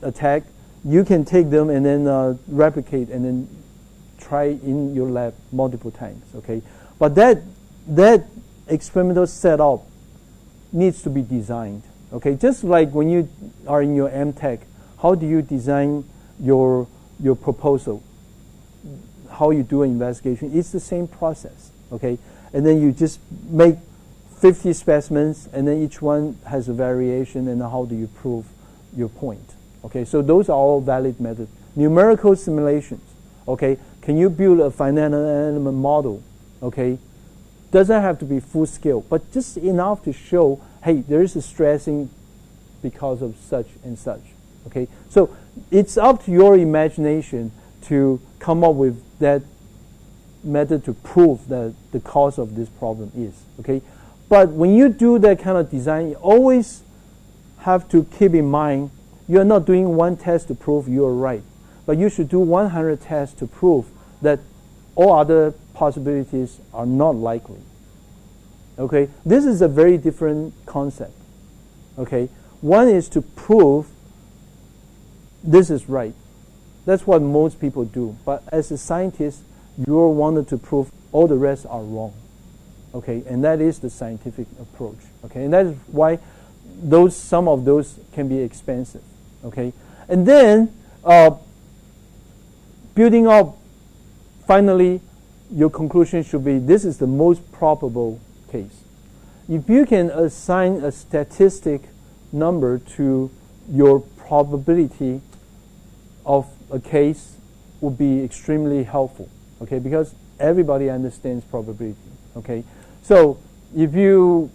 attack, you can take them and then replicate and then try in your lab multiple times, okay? But that experimental setup needs to be designed, okay? Just like when you are in your MTech, how do you design your proposal? How you do an investigation? It's the same process, okay? And then you just make 50 specimens, and then each one has a variation, and how do you prove your point? Okay, so those are all valid methods. Numerical simulations, okay? Can you build a finite element model, okay? Doesn't have to be full scale, but just enough to show, hey, there is a stressing because of such and such, okay? So it's up to your imagination to come up with that method to prove that the cause of this problem is, okay? But when you do that kind of design, you always have to keep in mind you're not doing one test to prove you're right, but you should do 100 tests to prove that all other possibilities are not likely. Okay, this is a very different concept. Okay, one is to prove this is right. That's what most people do. But as a scientist, you're wanted to prove all the rest are wrong. Okay, and that is the scientific approach. Okay, and that is why some of those can be expensive. Okay, and then building up, finally, your conclusion should be this is the most probable case. If you can assign a statistic number to your probability of a case, would be extremely helpful. Okay, because everybody understands probability. Okay, so if you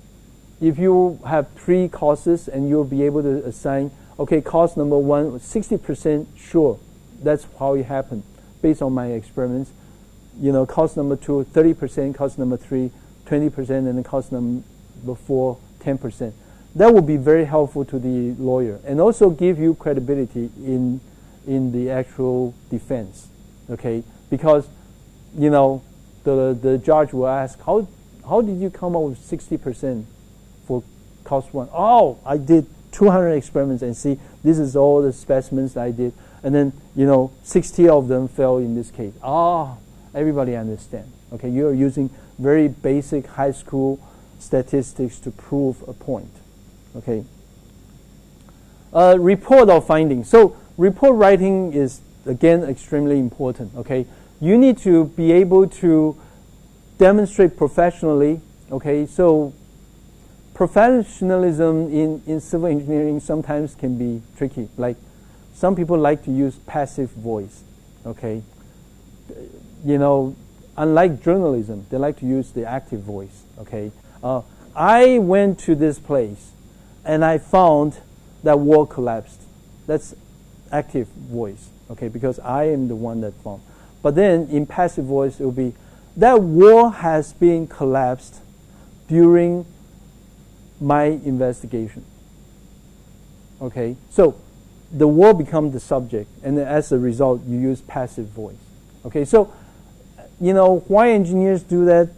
have 3 causes and you'll be able to assign, okay, cause number 1, 60% sure that's how it happened based on my experiments. You know, cause number 2, 30%, cause number 3, 20%, and then cause number 4, 10%. That would be very helpful to the lawyer and also give you credibility in the actual defense. Okay, because you know the judge will ask, how did you come up with 60% for cause 1? Oh, I did 200 experiments and see this is all the specimens I did, and then 60 of them fell in this case. Everybody understands. Okay, you are using very basic high school statistics to prove a point. Okay. Report of findings. So report writing is again extremely important. Okay, you need to be able to demonstrate professionally. Okay, so professionalism in civil engineering sometimes can be tricky. Like some people like to use passive voice. Okay, unlike journalism, they like to use the active voice. Okay, I went to this place and I found that wall collapsed. That's active voice. Okay, because I am the one that found. But then in passive voice, it will be that wall has been collapsed during my investigation. Okay, so the wall becomes the subject, and then as a result, you use passive voice. Okay, so why engineers do that,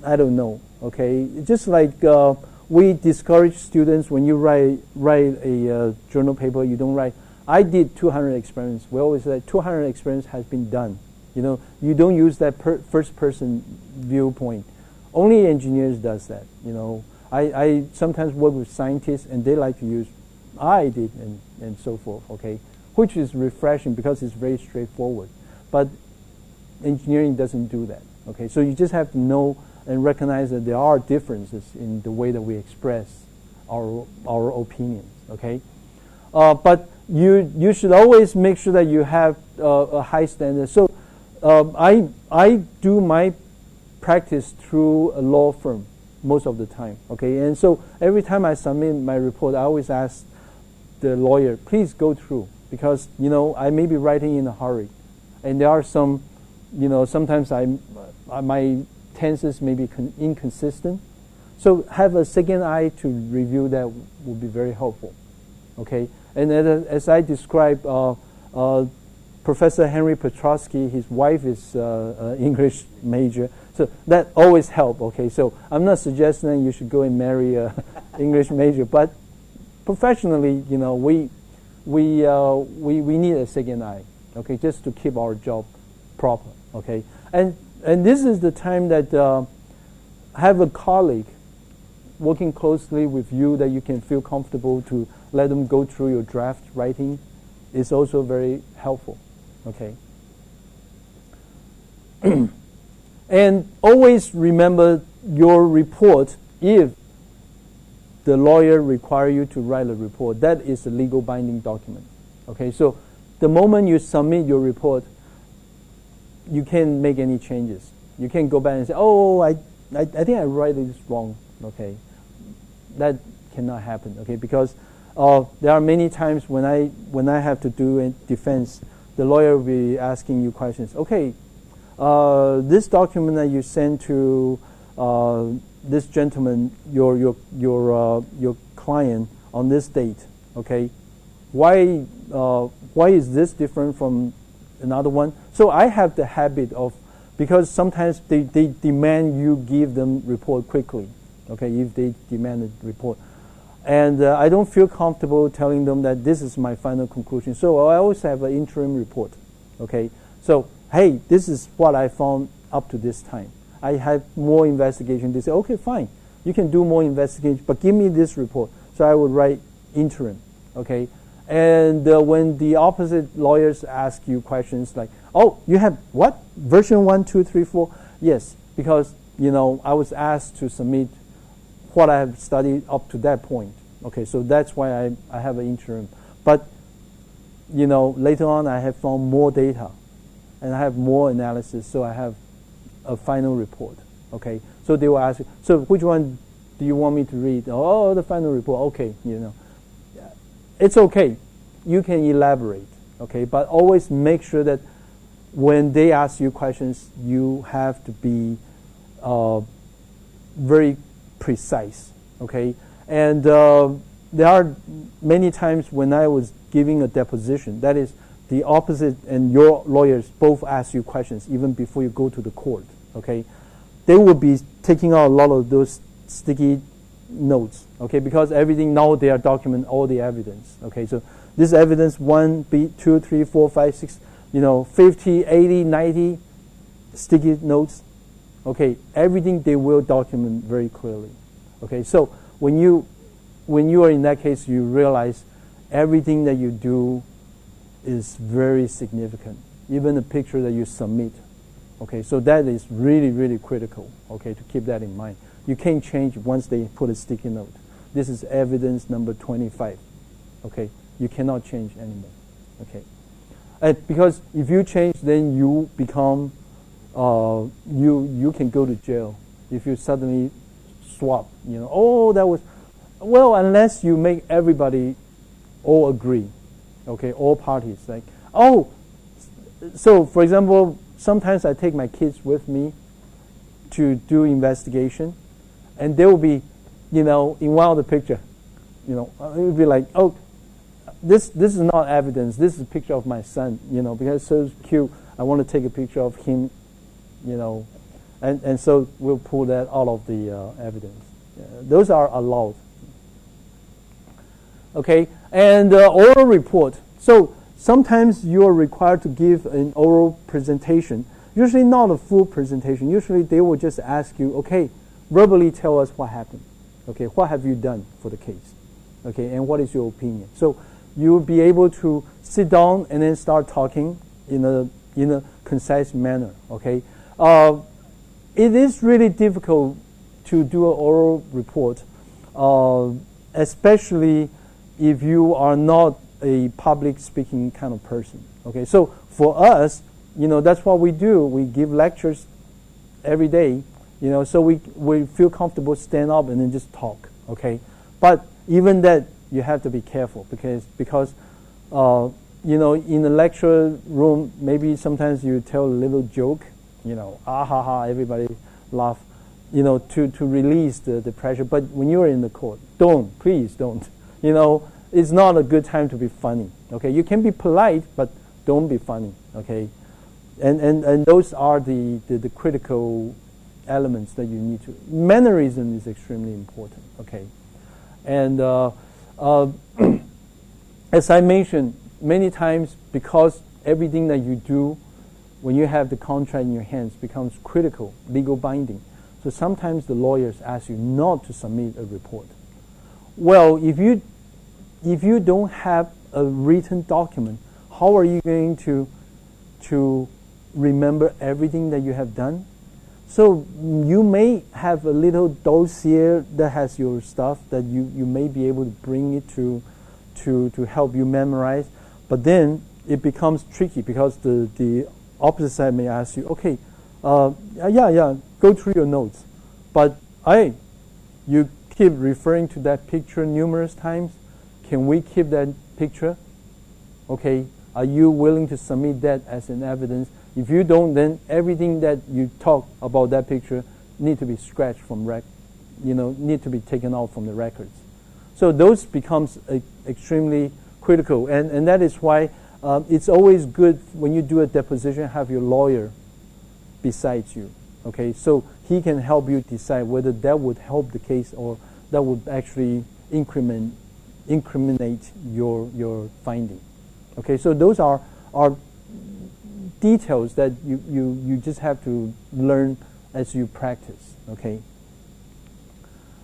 I don't know. Okay, just like we discourage students when you write a journal paper, you don't write, I did 200 experiments. We always say 200 experiments has been done. You don't use that first person viewpoint. Only engineers does that. I sometimes work with scientists and they like to use I did and so forth. Okay, which is refreshing because it's very straightforward. But engineering doesn't do that. Okay, so you just have to know and recognize that there are differences in the way that we express our opinions. Okay, but you should always make sure that you have a high standard. So I do my practice through a law firm most of the time. Okay, and so every time I submit my report, I always ask the lawyer, please go through, because I may be writing in a hurry, and there are some, sometimes my tenses may be inconsistent. So have a second eye to review that would be very helpful. Okay, and as I described, Professor Henry Petrosky, his wife is an English major, so that always helps. Okay, so I'm not suggesting that you should go and marry an English major, but professionally, we need a second eye, okay, just to keep our job proper, okay. And this is the time that have a colleague working closely with you that you can feel comfortable to let them go through your draft writing is also very helpful, okay. And always remember your report. If the lawyer requires you to write a report, that is a legal binding document, okay. So the moment you submit your report, you can't make any changes. You can't go back and say, oh, I think I write this wrong, okay. That cannot happen, okay, because there are many times when I have to do a defense, the lawyer will be asking you questions. Okay, this document that you sent to this gentleman, your client, on this date, okay, why is this different from another one? So I have the habit of, because sometimes they demand you give them report quickly, okay, if they demand a report. And I don't feel comfortable telling them that this is my final conclusion. So I always have an interim report, okay. So, hey, this is what I found up to this time. I have more investigation. They say, okay, fine, you can do more investigation, but give me this report. So I would write interim, okay. And when the opposite lawyers ask you questions like, oh, you have what? Version 1, 2, 3, 4? Yes, because, I was asked to submit what I have studied up to that point. Okay, so that's why I have an interim. But, later on I have found more data and I have more analysis, so I have a final report. Okay, so they will ask you, so which one do you want me to read? Oh, the final report. Okay, it's okay. You can elaborate, okay, but always make sure that when they ask you questions, you have to be very precise, okay. And there are many times when I was giving a deposition, that is, the opposite and your lawyers both ask you questions even before you go to the court, okay. They will be taking out a lot of those sticky notes, okay, because everything now they are document all the evidence, okay. So this evidence 1, 2, 3, 4, 5, 6, 50, 80, 90 sticky notes, okay. Everything they will document very clearly, okay. So when you are in that case, you realize everything that you do is very significant, even the picture that you submit, okay. So that is really, really critical, okay, to keep that in mind. You can't change once they put a sticky note. This is evidence number 25, okay. You cannot change anymore, okay. And because if you change, then you become you can go to jail if you suddenly swap. Oh, that was, well, unless you make everybody all agree, okay, all parties, like, oh, so for example, sometimes I take my kids with me to do investigation, and they will be, in one of the picture, it will be like, oh, this is not evidence. This is a picture of my son, because it's so cute. I want to take a picture of him, and so we'll pull that out of the evidence. Those are allowed. Okay, and oral report. So sometimes you are required to give an oral presentation. Usually not a full presentation. Usually they will just ask you, okay, verbally tell us what happened. Okay, what have you done for the case? Okay, and what is your opinion? So you will be able to sit down and then start talking in a concise manner. Okay, it is really difficult to do an oral report, especially if you are not a public speaking kind of person. Okay, so for us, that's what we do. We give lectures every day. So we feel comfortable stand up and then just talk. Okay, but even that, you have to be careful because in the lecture room, maybe sometimes you tell a little joke, ah ha ha, everybody laugh, to release the pressure. But when you're in the court, please don't. It's not a good time to be funny. Okay, you can be polite, but don't be funny. Okay, and those are the critical elements that you need to. Mannerism is extremely important. Okay, and as I mentioned many times, because everything that you do when you have the contract in your hands becomes critical, legal binding. So sometimes the lawyers ask you not to submit a report. Well, if you don't have a written document, how are you going to remember everything that you have done? So you may have a little dossier that has your stuff that you may be able to bring it to help you memorize, but then it becomes tricky because the opposite side may ask you, okay, go through your notes, but you keep referring to that picture numerous times. Can we keep that picture? Okay, are you willing to submit that as an evidence? If you don't, then everything that you talk about that picture need to be scratched from need to be taken out from the records. So those becomes extremely critical, and that is why it's always good when you do a deposition, have your lawyer besides you. Okay, so he can help you decide whether that would help the case or that would actually incriminate your finding. Okay, so those are details that you just have to learn as you practice. Okay.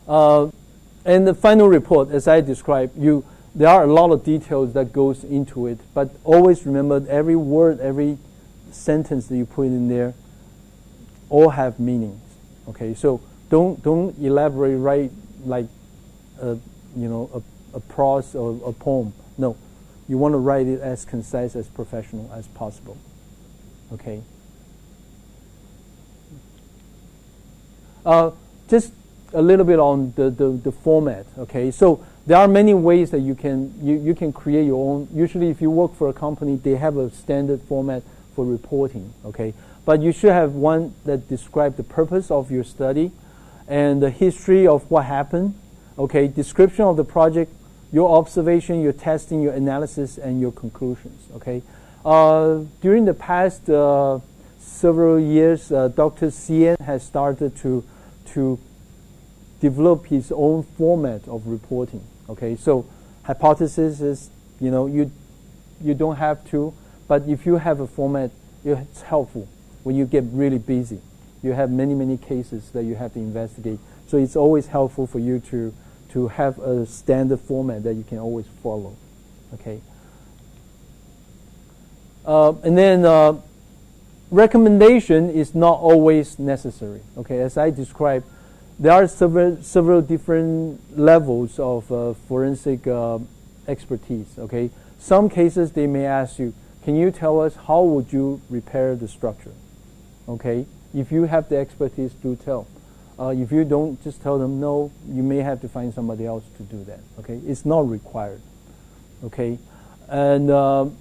And the final report, as I described, there are a lot of details that goes into it, but always remember every word, every sentence that you put in there all have meanings. Okay, so don't elaborate, write like a prose or a poem. No, you want to write it as concise, as professional as possible. Okay. Just a little bit on the format. Okay, so there are many ways that you can create your own. Usually, if you work for a company, they have a standard format for reporting. Okay, but you should have one that describes the purpose of your study and the history of what happened. Okay, description of the project, your observation, your testing, your analysis, and your conclusions. Okay. During the past several years, Dr. Shen has started to develop his own format of reporting. Okay, so hypothesis is, you don't have to, but if you have a format, it's helpful when you get really busy. You have many cases that you have to investigate, so it's always helpful for you to have a standard format that you can always follow. Okay. And then recommendation is not always necessary. Okay, as I described, there are several different levels of forensic expertise. Okay, some cases they may ask you, can you tell us how would you repair the structure? Okay, if you have the expertise, do tell. If you don't, just tell them no. You may have to find somebody else to do that. Okay, it's not required. Okay. And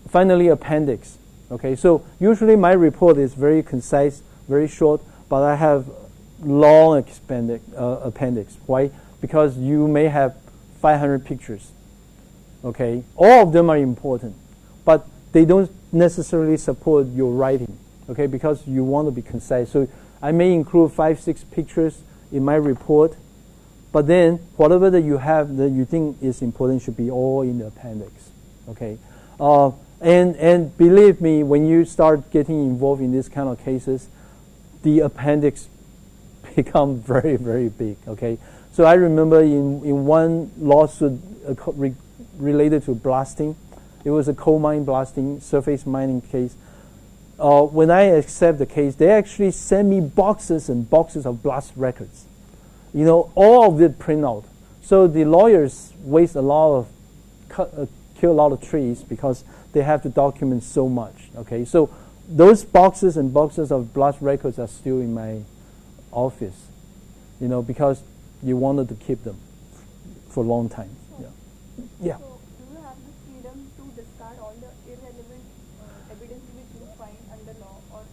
finally, appendix. Okay, so usually my report is very concise, very short, but I have long appendix. Why? Because you may have 500 pictures. Okay, all of them are important, but they don't necessarily support your writing. Okay, because you want to be concise. So I may include 5-6 pictures in my report, but then whatever that you have that you think is important should be all in the appendix. Okay, and believe me, when you start getting involved in this kind of cases, the appendix become very big. Okay, so I remember in one lawsuit related to blasting, it was a coal mine blasting, surface mining case. When I accept the case, they actually sent me boxes and boxes of blast records. All of it print out. So the lawyers waste a lot of kill a lot of trees because they have to document so much. Okay, so those boxes and boxes of blast records are still in my office, because you wanted to keep them for a long time. Yeah. So do you have the freedom to discard all the irrelevant evidence which you find under law, or?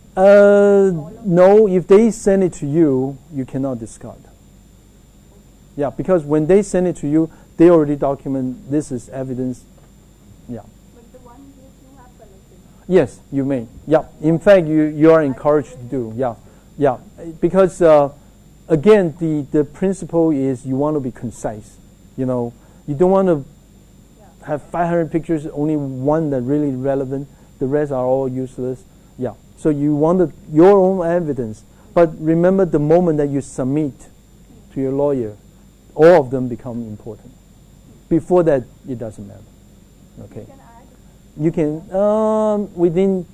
No, if they send it to you, you cannot discard. Yeah, because when they send it to you, they already document this is evidence. Yeah. But the one which you have collected? Yes, you may. Yeah. In fact, you are encouraged to do. Yeah. Yeah. Because again, the principle is you want to be concise. You don't want to have 500 pictures, only one that really relevant, the rest are all useless. Yeah. So you wanted your own evidence, but remember the moment that you submit to your lawyer, all of them become important. Before that, it doesn't matter. Okay. You can within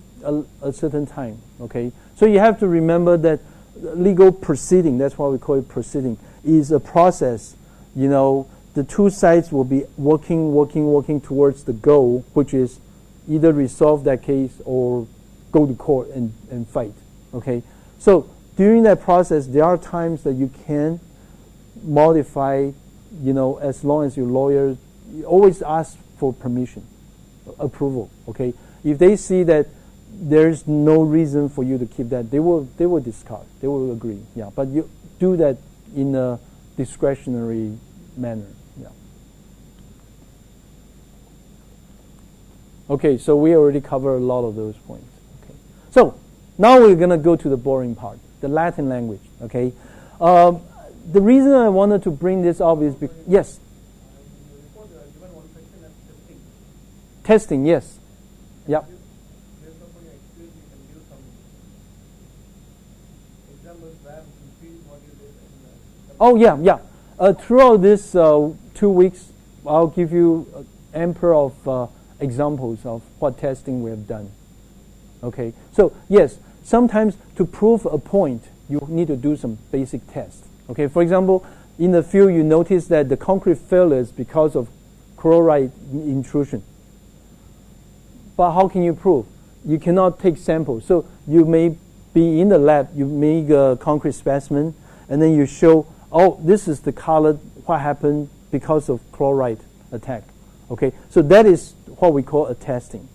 a certain time. Okay. So you have to remember that legal proceeding, that's why we call it proceeding, is a process. You know, the two sides will be working towards the goal, which is either resolve that case or go to court and fight. Okay. So during that process, there are times that you can modify, you know, as long as your lawyer always ask for permission, approval. Okay. If they see that there's no reason for you to keep that, they will discard. They will agree. Yeah. But you do that in a discretionary manner. Yeah. Okay. So we already covered a lot of those points. Okay. So now we're gonna go to the boring part, the Latin language. Okay. The reason I wanted to bring this up is because yes. Testing, yes. Yep. Oh yeah, yeah. Throughout this 2 weeks, I'll give you ample of examples of what testing we have done. Okay, so yes, sometimes to prove a point, you need to do some basic tests. Okay, for example, in the field, you notice that the concrete failures because of chloride intrusion. But how can you prove? You cannot take samples. So you may be in the lab, you make a concrete specimen, and then you show, oh, this is the color, what happened because of chloride attack. Okay, so that is what we call a testing.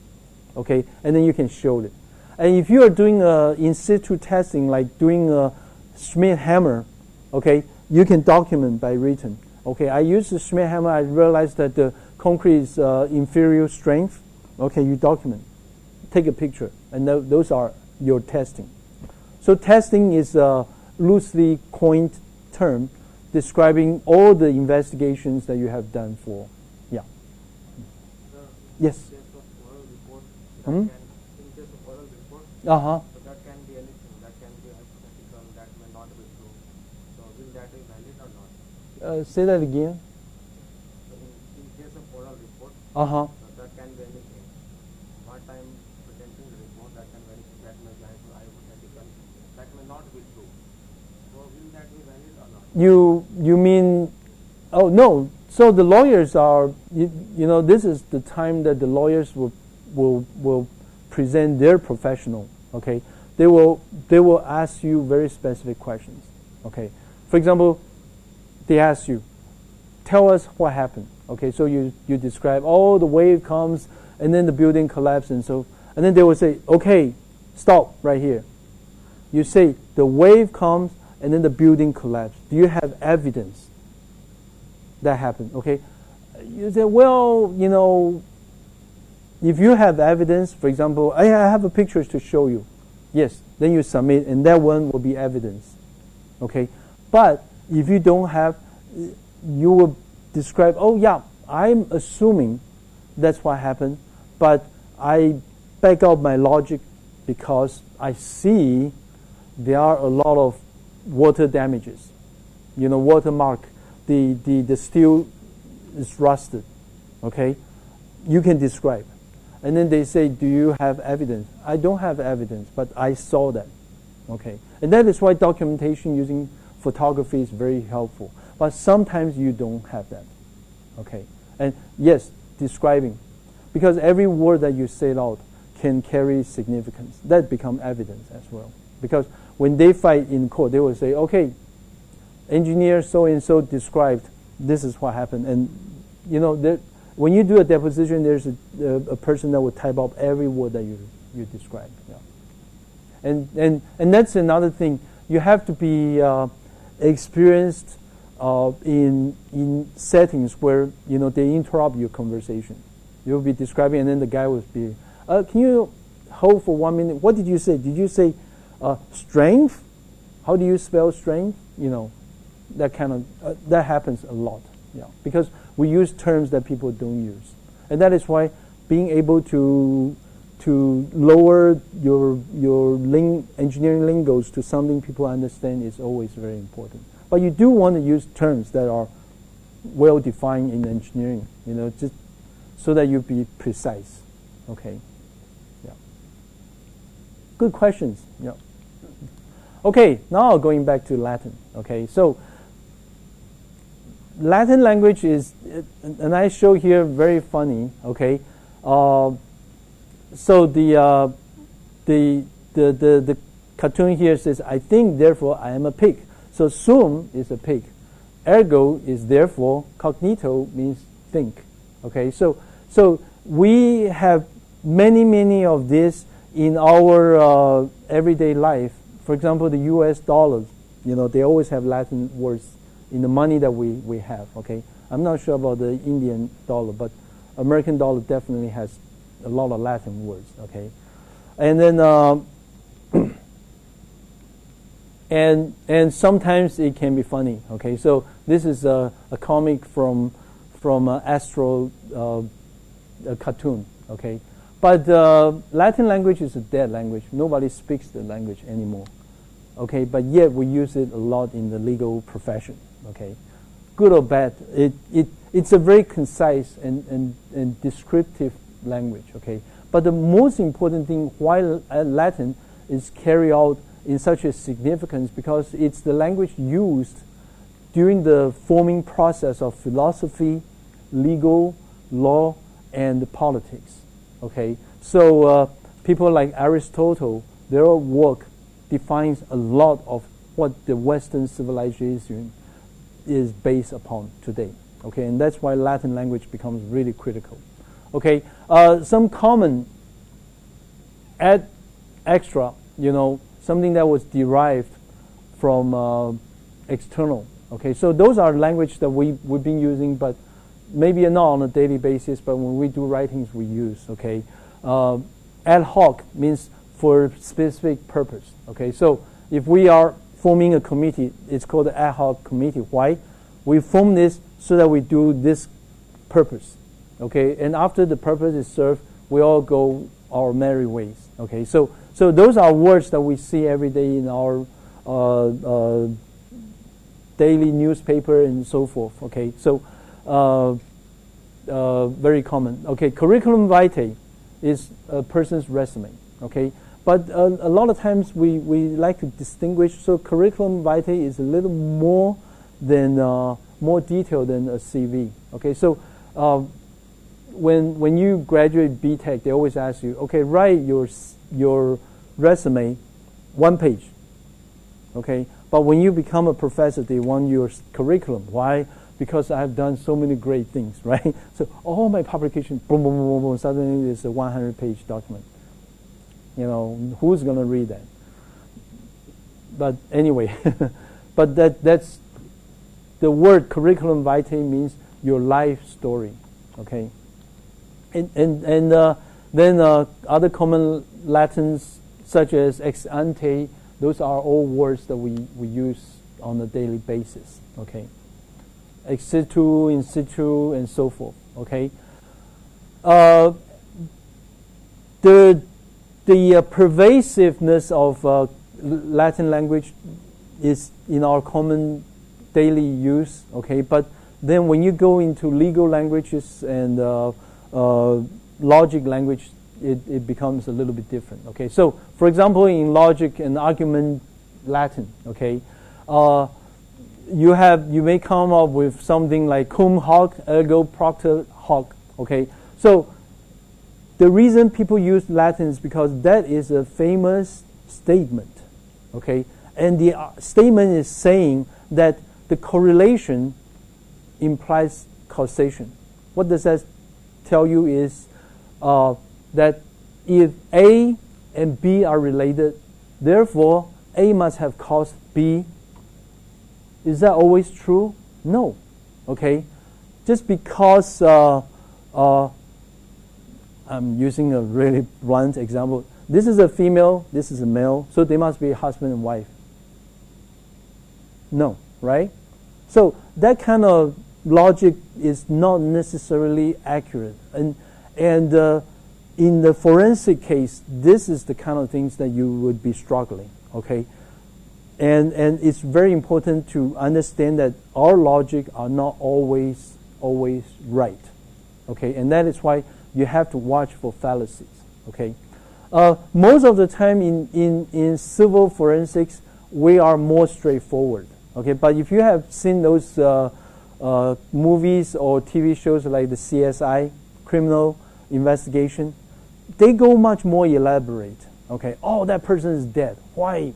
Okay, and then you can show it. And if you are doing in situ testing, like doing a Schmidt hammer, okay, you can document by written. Okay, I use the Schmidt hammer. I realized that the concrete is inferior strength. Okay, you document, take a picture, and those are your testing. So testing is a loosely coined term describing all the investigations that you have done for. Yeah. Yes. In case of oral report, Hmm? in case of oral report, Uh-huh. so that can be anything. That can be hypothetical. That may not be true. So will that be valid or not? Say that again. So in case of oral report, Uh-huh. so that can be anything. What I'm presenting the report, that can be anything. That may be hypothetical. That may not be true. So will that be valid or not? You mean, oh no, so the lawyers are, you know, this is the time that the lawyers will present their professional. Okay, they will ask you very specific questions. Okay, for example, they ask you, tell us what happened. Okay, so you describe, oh, the wave comes and then the building collapses, and then they will say, okay, stop right here. You say the wave comes and then the building collapsed. Do you have evidence that happened? Okay, you say, well, you know, if you have evidence, for example, I have a picture to show you. Yes, then you submit, and that one will be evidence. Okay, but if you don't have, you will describe, oh yeah, I'm assuming that's what happened, but I back out my logic because I see there are a lot of water damages. You know, watermark, the steel is rusted. Okay, you can describe. And then they say, do you have evidence? I don't have evidence, but I saw that. Okay, and that is why documentation using photography is very helpful. But sometimes you don't have that. Okay, and yes, describing, because every word that you say out can carry significance. That becomes evidence as well. Because when they fight in court, they will say, okay, engineer so and so described this is what happened, and you know, when you do a deposition, there's a person that will type up every word that you describe. Yeah. And that's another thing. You have to be experienced in settings where, you know, they interrupt your conversation. You'll be describing, and then the guy will be, can you hold for 1 minute? What did you say? Did you say strength? How do you spell strength? You know, that kind of that happens a lot. Yeah, because we use terms that people don't use. And that is why being able to lower your engineering lingos to something people understand is always very important. But you do want to use terms that are well defined in engineering, just so that you be precise. Okay. Yeah. Good questions. Yeah. Okay, now going back to Latin. Okay, so Latin language is, and I show here very funny. Okay, so the cartoon here says, "I think, therefore I am a pig." So sum is a pig, ergo is therefore, cognito means think. Okay, so we have many of this in our everyday life. For example, the U.S. dollars, they always have Latin words in the money that we have. Okay, I'm not sure about the Indian dollar, but American dollar definitely has a lot of Latin words. Okay, and then and sometimes it can be funny. Okay, so this is a comic from Astro, a cartoon. Okay. But Latin language is a dead language. Nobody speaks the language anymore. Okay, but yet we use it a lot in the legal profession. Okay, good or bad, it's a very concise and descriptive language. Okay, but the most important thing why Latin is carried out in such a significance because it's the language used during the forming process of philosophy, legal, law, and politics. Okay, so people like Aristotle, their work defines a lot of what the Western civilization is based upon today. Okay, and that's why Latin language becomes really critical. Okay, some common extra, something that was derived from external. Okay, so those are language that we've been using, but maybe not on a daily basis, but when we do writings, we use. Okay, ad hoc means for specific purpose. Okay, so if we are forming a committee, it's called the ad hoc committee. Why? We form this so that we do this purpose. Okay, and after the purpose is served, we all go our merry ways. Okay, so those are words that we see every day in our daily newspaper and so forth. Okay, so very common. Okay, curriculum vitae is a person's resume. Okay, but a lot of times we like to distinguish. So curriculum vitae is a little more than more detailed than a CV. Okay, so when you graduate BTech, they always ask you, okay, write your resume 1 page. Okay, but when you become a professor, they want your curriculum. Why? Because I have done so many great things, right? So all my publications, boom, boom, boom, boom, suddenly it's a 100-page document. Who's going to read that? But anyway, but that's the word curriculum vitae means your life story. Okay, and then other common Latins such as ex ante, those are all words that we use on a daily basis. Okay, ex situ, in situ, and so forth. Okay, the pervasiveness of Latin language is in our common daily use. Okay, but then when you go into legal languages and logic language, it becomes a little bit different. Okay, so for example, in logic and argument Latin, okay, you may come up with something like cum hoc ergo propter hoc. Okay, so the reason people use Latin is because that is a famous statement. Okay, and the statement is saying that the correlation implies causation. What does that tell you is that if A and B are related, therefore A must have caused B. Is that always true? No. Okay, just because I'm using a really blunt example. This is a female, this is a male, so they must be husband and wife. No, right? So that kind of logic is not necessarily accurate. And in the forensic case, this is the kind of things that you would be struggling, okay? And it's very important to understand that our logic are not always right, okay? And that is why you have to watch for fallacies, okay? Most of the time in civil forensics, we are more straightforward, okay? But if you have seen those movies or TV shows like the CSI, criminal investigation, they go much more elaborate, okay? Oh, that person is dead. Why?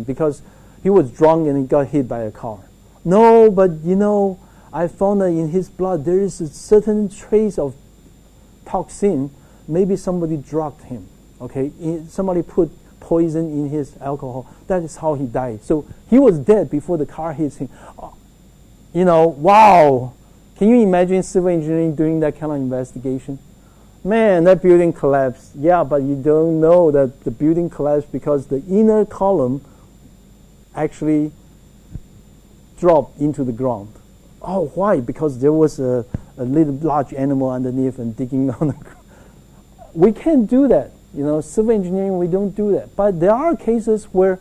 Because he was drunk and he got hit by a car. No, but I found that in his blood there is a certain trace of toxin. Maybe somebody drugged him, okay? Somebody put poison in his alcohol. That is how he died. So he was dead before the car hits him. Wow. Can you imagine civil engineering doing that kind of investigation? Man, that building collapsed. Yeah, but you don't know that the building collapsed because the inner column actually dropped into the ground. Oh, why? Because there was a little large animal underneath and digging on the ground. We can't do that. Civil engineering, we don't do that. But there are cases where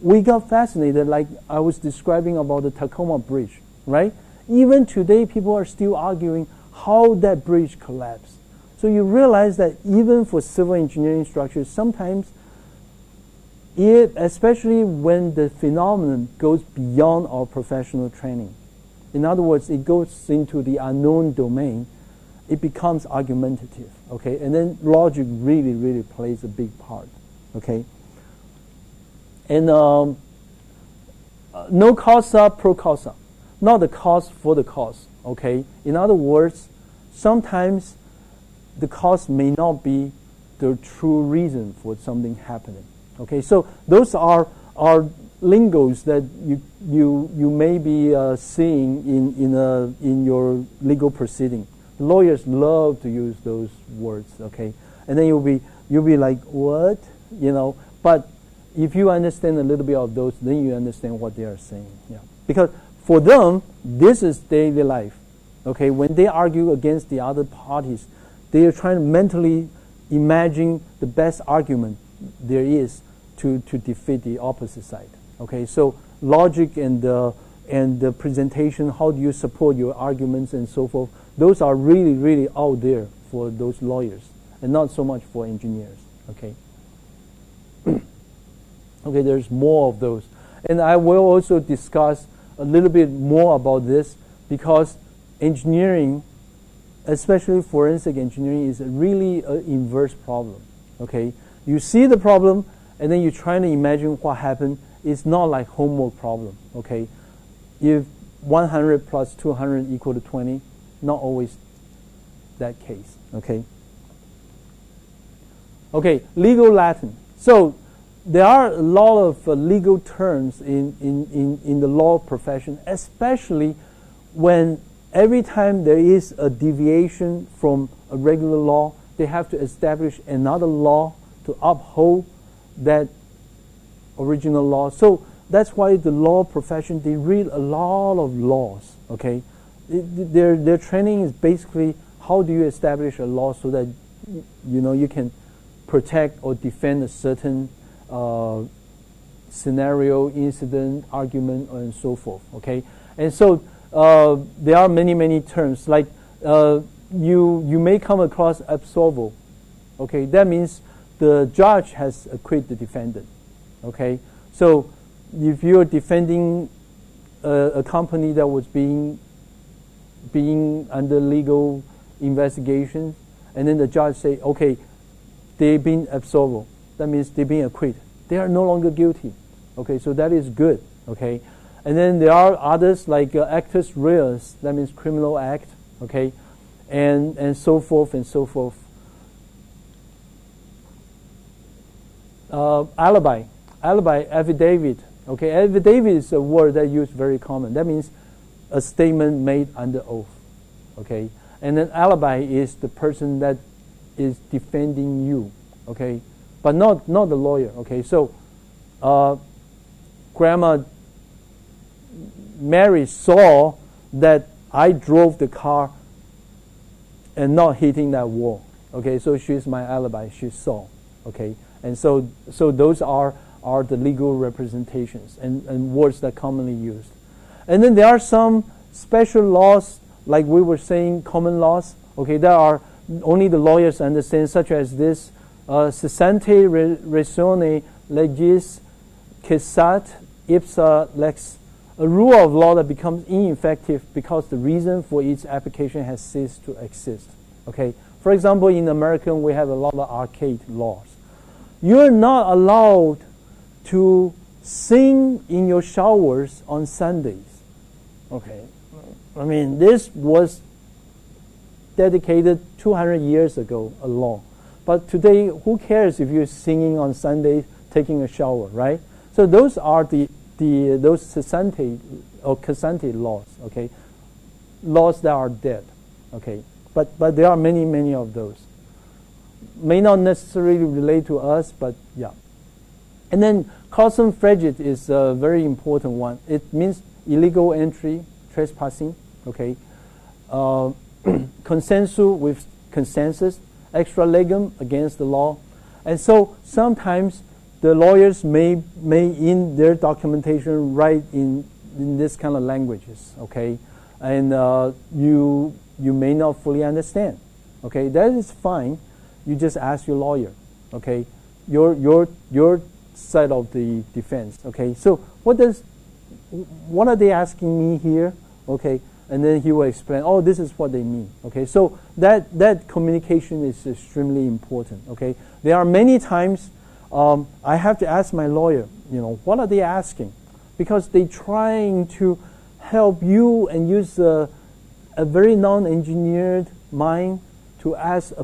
we got fascinated, like I was describing about the Tacoma Bridge, right? Even today, people are still arguing how that bridge collapsed. So you realize that even for civil engineering structures, sometimes, especially when the phenomenon goes beyond our professional training, in other words, it goes into the unknown domain, it becomes argumentative, okay? And then logic really, really plays a big part, okay? And no causa pro causa, not the cause for the cause, okay? In other words, sometimes the cause may not be the true reason for something happening, okay? So those are lingos that you may be seeing in your legal proceeding. Lawyers love to use those words, okay? And then you'll be like, what? But if you understand a little bit of those, then you understand what they are saying. Yeah. Because for them, this is daily life, okay? When they argue against the other parties, they are trying to mentally imagine the best argument there is to defeat the opposite side, okay? So logic and the presentation, how do you support your arguments and so forth, those are really, really out there for those lawyers and not so much for engineers, okay? Okay, there's more of those. And I will also discuss a little bit more about this because engineering, especially forensic engineering, is really an inverse problem, okay? You see the problem and then you're trying to imagine what happened. It's not like homework problem, okay? If 100 plus 200 equal to 20, not always that case, okay? Okay, legal Latin. So there are a lot of legal terms in the law profession, especially when every time there is a deviation from a regular law, they have to establish another law to uphold that original law. So that's why the law profession, they read a lot of laws, okay? Their training is basically how do you establish a law so that you can protect or defend a certain scenario, incident, argument, and so forth, okay? And so there are many terms, like you may come across absolvo, okay? That means the judge has acquitted the defendant, okay? So if you're defending a company that was being under legal investigation, and then the judge say, okay, they've been absolved. That means they've been acquitted. They are no longer guilty. Okay, so that is good. Okay, and then there are others like actus reus. That means criminal act. Okay, and so forth and so forth. Alibi, affidavit. Okay, affidavit is a word that is used very common. That means a statement made under oath. Okay, and then alibi is the person that is defending you. Okay, but not the lawyer. Okay, so Grandma Mary saw that I drove the car and not hitting that wall. Okay, so she's my alibi. She saw. Okay, and so those are the legal representations and words that are commonly used. And then there are some special laws, like we were saying, common laws. Okay, there are only the lawyers understand, such as this: cessante ratione legis cessat ipsa lex, a rule of law that becomes ineffective because the reason for its application has ceased to exist. Okay, for example, in American we have a lot of arcade laws. You're not allowed to sing in your showers on Sundays. Okay, I mean, this was dedicated 200 years ago, a law. But today, who cares if you're singing on Sunday, taking a shower, right? So those are those cessante or cessante laws, okay? Laws that are dead, okay? But there are many of those. May not necessarily relate to us, but yeah. And then causum fregit is a very important one. It means illegal entry, trespassing, okay? Consensu with consensus, extra legum against the law. And so sometimes the lawyers may in their documentation write in this kind of languages, okay? And you may not fully understand, okay? That is fine. You just ask your lawyer, okay? Your side of the defense, okay? So what are they asking me here, okay? And then he will explain, oh, this is what they mean, okay? So that communication is extremely important, okay? There are many times I have to ask my lawyer, what are they asking? Because they're trying to help you and use a very non-engineered mind to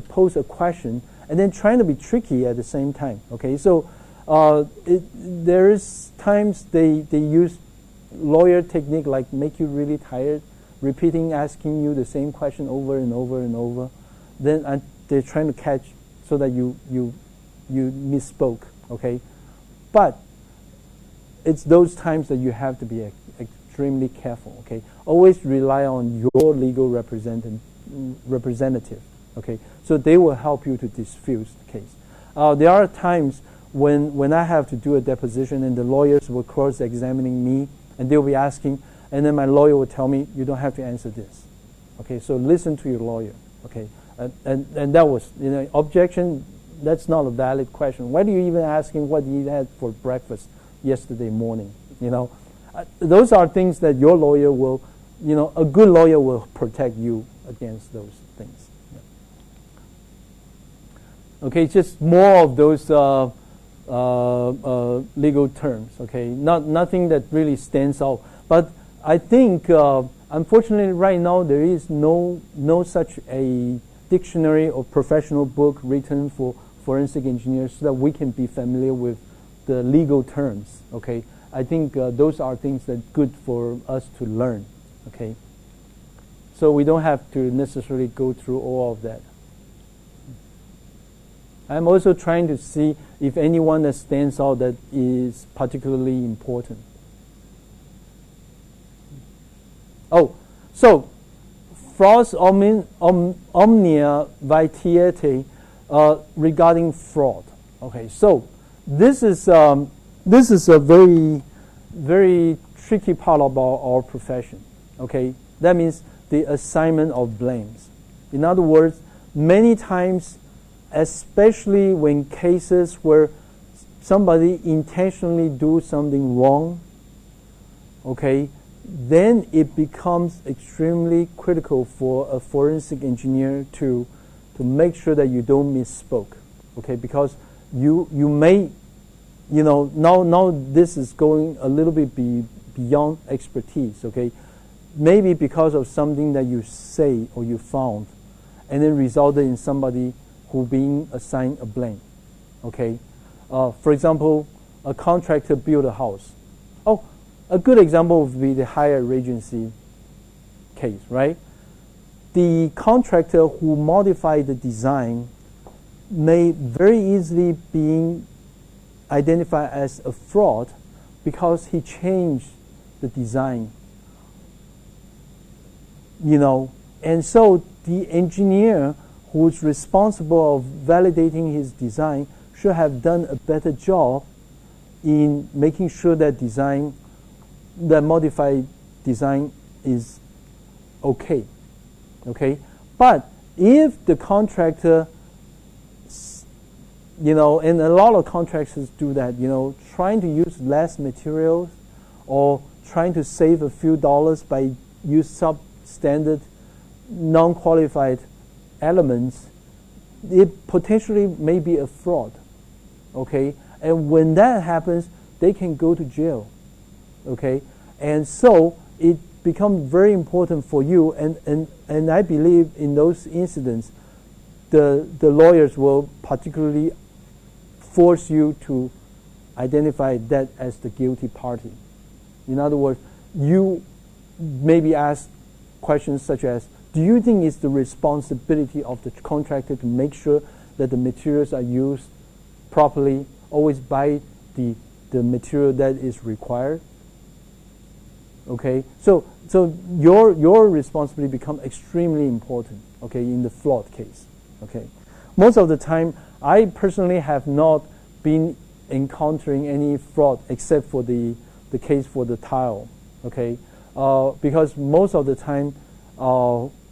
pose a question, and then trying to be tricky at the same time, okay? So there is times they use lawyer technique, like make you really tired, asking you the same question over and over and over. Then they're trying to catch so that you misspoke, okay? But it's those times that you have to be extremely careful, okay? Always rely on your legal representative, okay? So they will help you to diffuse the case. There are times when I have to do a deposition and the lawyers will cross-examining me and they'll be asking, and then my lawyer will tell me, you don't have to answer this, okay? So listen to your lawyer, okay? And that was, objection. That's not a valid question. Why do you even ask him what he had for breakfast yesterday morning? Those are things that your lawyer will, a good lawyer will protect you against those things. Yeah. Okay, just more of those legal terms. Okay, nothing that really stands out. But I think, unfortunately, right now there is no such a dictionary or professional book written for forensic engineers so that we can be familiar with the legal terms, okay? I think those are things that are good for us to learn, okay? So we don't have to necessarily go through all of that. I'm also trying to see if anyone that stands out that is particularly important. Oh, so fraus omnia vitiate, regarding fraud. Okay, so this is a very, very tricky part about our profession. Okay, that means the assignment of blames. In other words, many times, especially when cases where somebody intentionally do something wrong, okay, then it becomes extremely critical for a forensic engineer to make sure that you don't misspoke, okay? Because you may, now this is going a little bit beyond expertise, okay? Maybe because of something that you say or you found, and then resulted in somebody who being assigned a blame, okay? For example, a contractor built a house. Oh, a good example would be the higher regency case, right? The contractor who modified the design may very easily be identified as a fraud because he changed the design And so the engineer who's responsible of validating his design should have done a better job in making sure that modified design is okay. But if the contractor, and a lot of contractors do that, trying to use less materials or trying to save a few dollars by use substandard, non-qualified elements, it potentially may be a fraud. And when that happens, they can go to jail. And so it becomes very important for you, and I believe in those incidents, the lawyers will particularly force you to identify that as the guilty party. In other words, you maybe ask questions such as, do you think it's the responsibility of the contractor to make sure that the materials are used properly, always buy the material that is required? So your responsibility becomes extremely important, in the fraud case. Most of the time, I personally have not been encountering any fraud except for the case for the tile, because most of the time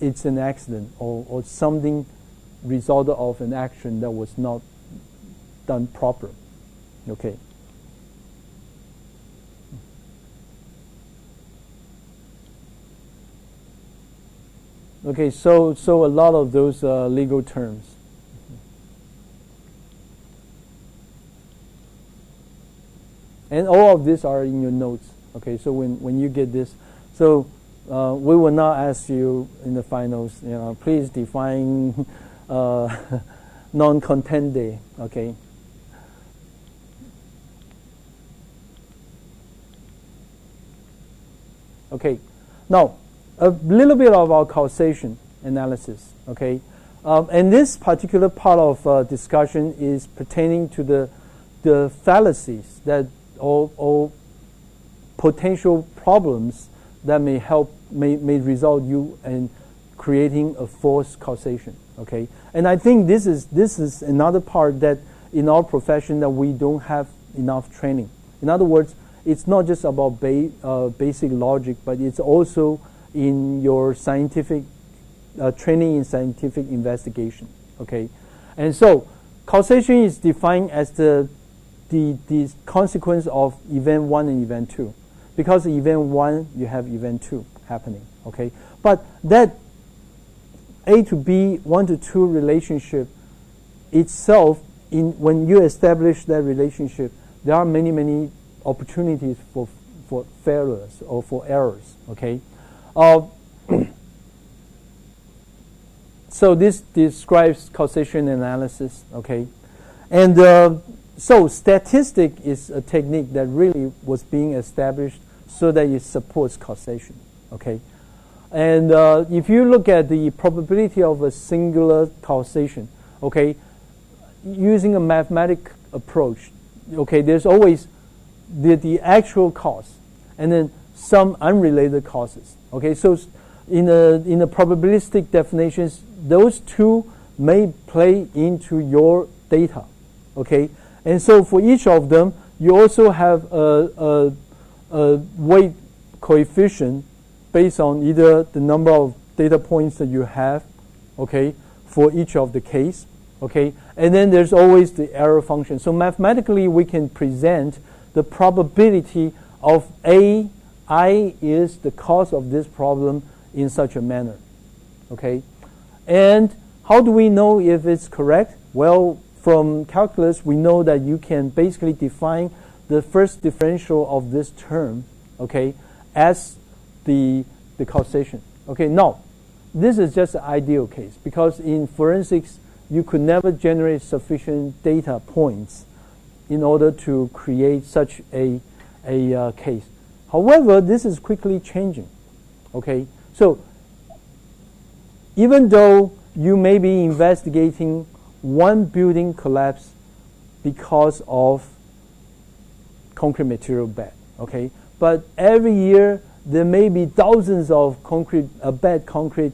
it's an accident or something result of an action that was not done proper. So a lot of those legal terms. And all of these are in your notes. So when you get this, so we will not ask you in the finals, please define non-contendere. Now, a little bit of our causation analysis. And this particular part of discussion is pertaining to the fallacies that or potential problems that may result you in creating a false causation. And I think this is another part that in our profession that we don't have enough training. In other words, it's not just about basic logic, but it's also in your scientific training in scientific investigation. And so causation is defined as the consequence of event 1 and event 2. Because event 1, you have event 2 happening. But that A to B, 1 to 2 relationship itself, when you establish that relationship, there are many opportunities for failures or for errors. So this describes causation analysis. And so statistic is a technique that really was being established so that it supports causation. And if you look at the probability of a singular causation, using a mathematic approach, there's always the actual cause and then some unrelated causes. So in the probabilistic definitions, those two may play into your data. And so for each of them, you also have a weight coefficient based on either the number of data points that you have, for each of the case, and then there's always the error function. So mathematically, we can present the probability of I is the cause of this problem in such a manner, And how do we know if it's correct? Well, from calculus, we know that you can basically define the first differential of this term, as the causation. Now, this is just an ideal case because in forensics, you could never generate sufficient data points in order to create such a case. However, this is quickly changing. So even though you may be investigating one building collapse because of concrete material bed, but every year there may be thousands of bad concrete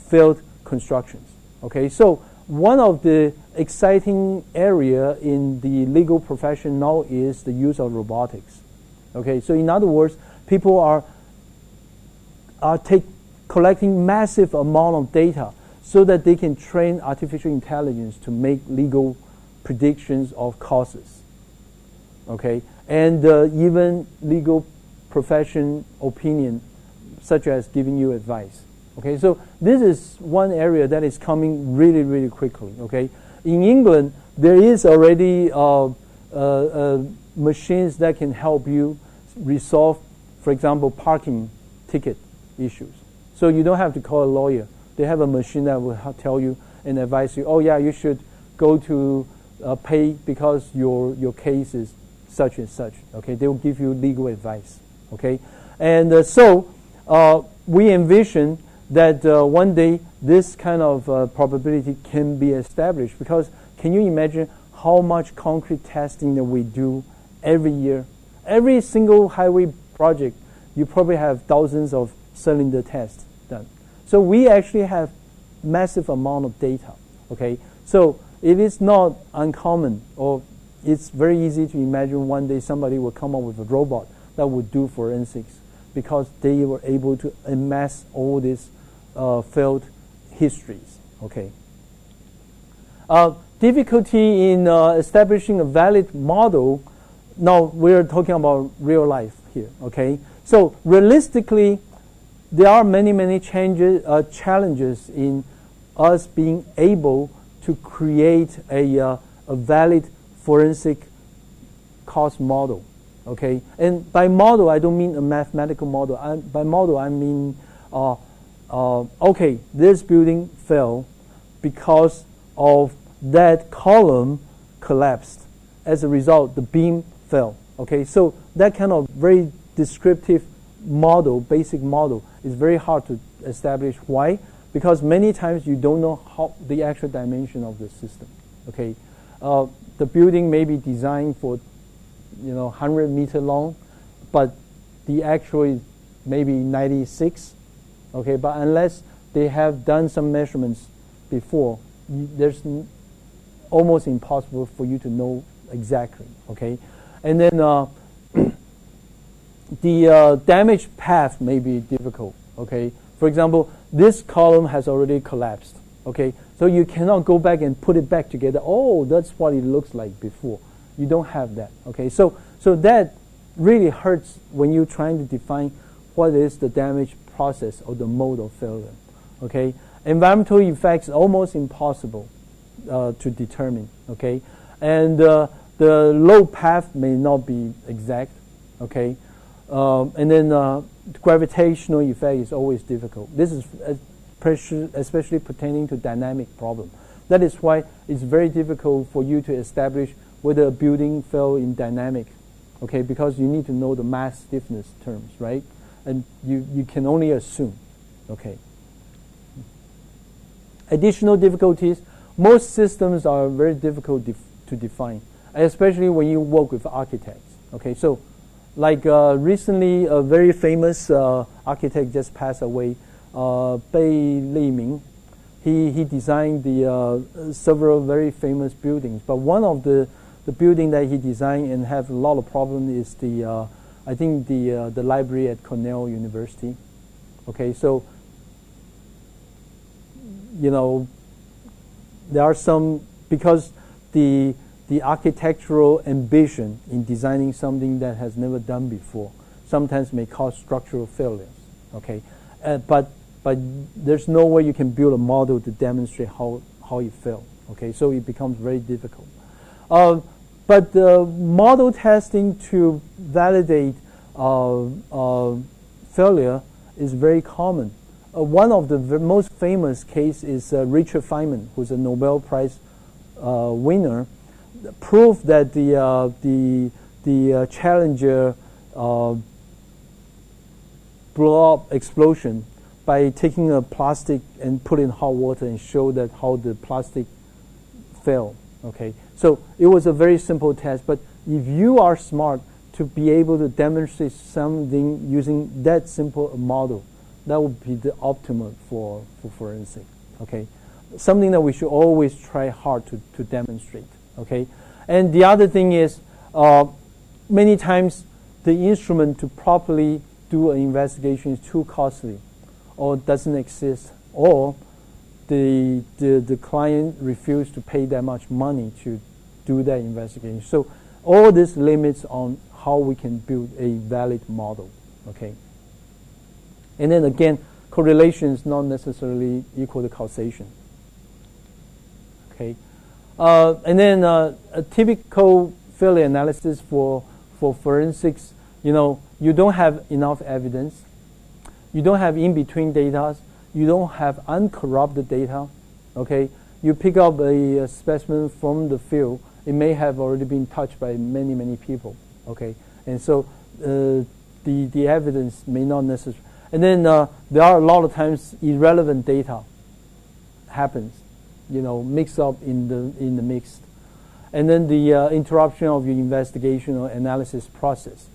failed constructions. Okay, so one of the exciting area in the legal profession now is the use of robotics. Okay, so in other words, people are collecting massive amount of data so that they can train artificial intelligence to make legal predictions of causes. Okay, and even legal profession opinion, such as giving you advice. Okay, so this is one area that is coming really, really quickly. Okay, in England there is already machines that can help you resolve, for example, parking ticket issues. So you don't have to call a lawyer. They have a machine that will tell you and advise you. Oh yeah, you should go to pay because your case is such and such. Okay, they will give you legal advice. Okay, and so we envision that one day this kind of probability can be established, because can you imagine how much concrete testing that we do every year? Every single highway project, you probably have thousands of cylinder tests done. So we actually have massive amount of data. Okay, so it is not uncommon, or it's very easy to imagine one day somebody will come up with a robot that would do forensics, because they were able to amass all these failed histories. Okay. Difficulty in establishing a valid model. Now we're talking about real life here. Okay. So realistically, there are many challenges in us being able to create a valid forensic cause model. Okay, and by model I don't mean a mathematical model. By model I mean, okay, this building fell because of that column collapsed. As a result, the beam fell. Okay, so that kind of very descriptive model, basic model, is very hard to establish. Why? Because many times you don't know how the actual dimension of the system. Okay, the building may be designed for 100-meter long, but the actual is maybe 96. Okay, but unless they have done some measurements before, there's almost impossible for you to know exactly. Okay, and then the damage path may be difficult. Okay, for example, this column has already collapsed. Okay, so you cannot go back and put it back together. Oh, that's what it looks like before. You don't have that. Okay, so that really hurts when you're trying to define what is the damage process or the mode of failure. Okay, environmental effects almost impossible to determine. Okay, and the load path may not be exact. Okay, and then gravitational effect is always difficult. This is especially pertaining to dynamic problem. That is why it's very difficult for you to establish whether a building fell in dynamic, okay, because you need to know the mass stiffness terms, right? And you can only assume, okay. Additional difficulties, most systems are very difficult to define, especially when you work with architects, okay. So like recently a very famous architect just passed away, Bei Liming. He designed the several very famous buildings, but one of the building that he designed and have a lot of problem is I think the library at Cornell University. Okay, so there are some, because the architectural ambition in designing something that has never done before sometimes may cause structural failures. Okay, but there's no way you can build a model to demonstrate how it failed. Okay, so it becomes very difficult. But model testing to validate failure is very common. One of the most famous case is Richard Feynman, who's a Nobel Prize winner, proved that the Challenger blow-up explosion by taking a plastic and put in hot water and show that how the plastic fell. Okay, so it was a very simple test, but if you are smart to be able to demonstrate something using that simple a model, that would be the optimum for forensic. Okay, something that we should always try hard to demonstrate. Okay, and the other thing is, many times the instrument to properly do an investigation is too costly, or doesn't exist, or the client refused to pay that much money to do that investigation. So all this limits on how we can build a valid model. Okay. And then again, correlation is not necessarily equal to causation. Okay. And then a typical failure analysis for forensics, you don't have enough evidence. You don't have in-between data. You don't have uncorrupted data. Okay. You pick up a specimen from the field. It may have already been touched by many, many people. Okay. And so the evidence may not necessarily. And then there are a lot of times irrelevant data happens, mixed up in the mix. And then the interruption of your investigation or analysis process.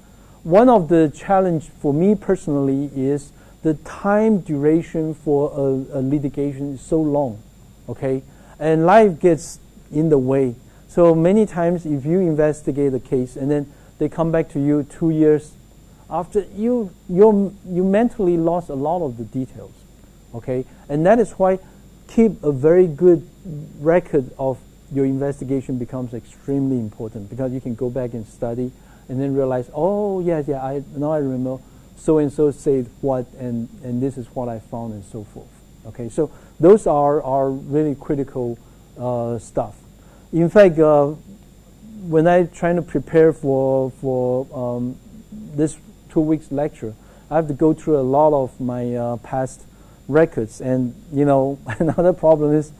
One of the challenge for me personally is the time duration for a litigation is so long, okay? And life gets in the way. So many times if you investigate a case and then they come back to you 2 years after, you mentally lost a lot of the details, okay? And that is why keep a very good record of your investigation becomes extremely important, because you can go back and study and then realize, oh, yes, now I remember so-and-so said what, and this is what I found, and so forth. Okay, so those are really critical stuff. In fact, when I'm trying to prepare for this 2 weeks lecture, I have to go through a lot of my past records. And, another problem is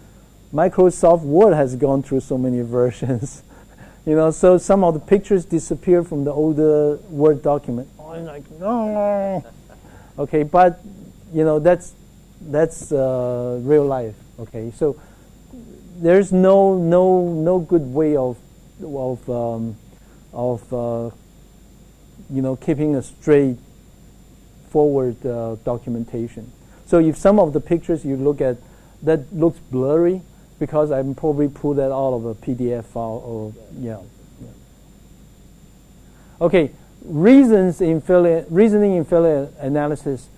Microsoft Word has gone through so many versions. So some of the pictures disappear from the older Word document. Oh, I'm like, no. Okay, but, that's real life. Okay, so there's no good way of keeping a straight forward documentation. So if some of the pictures you look at that looks blurry, because I probably pulled that out of a PDF file, or Okay, reasoning in failure analysis.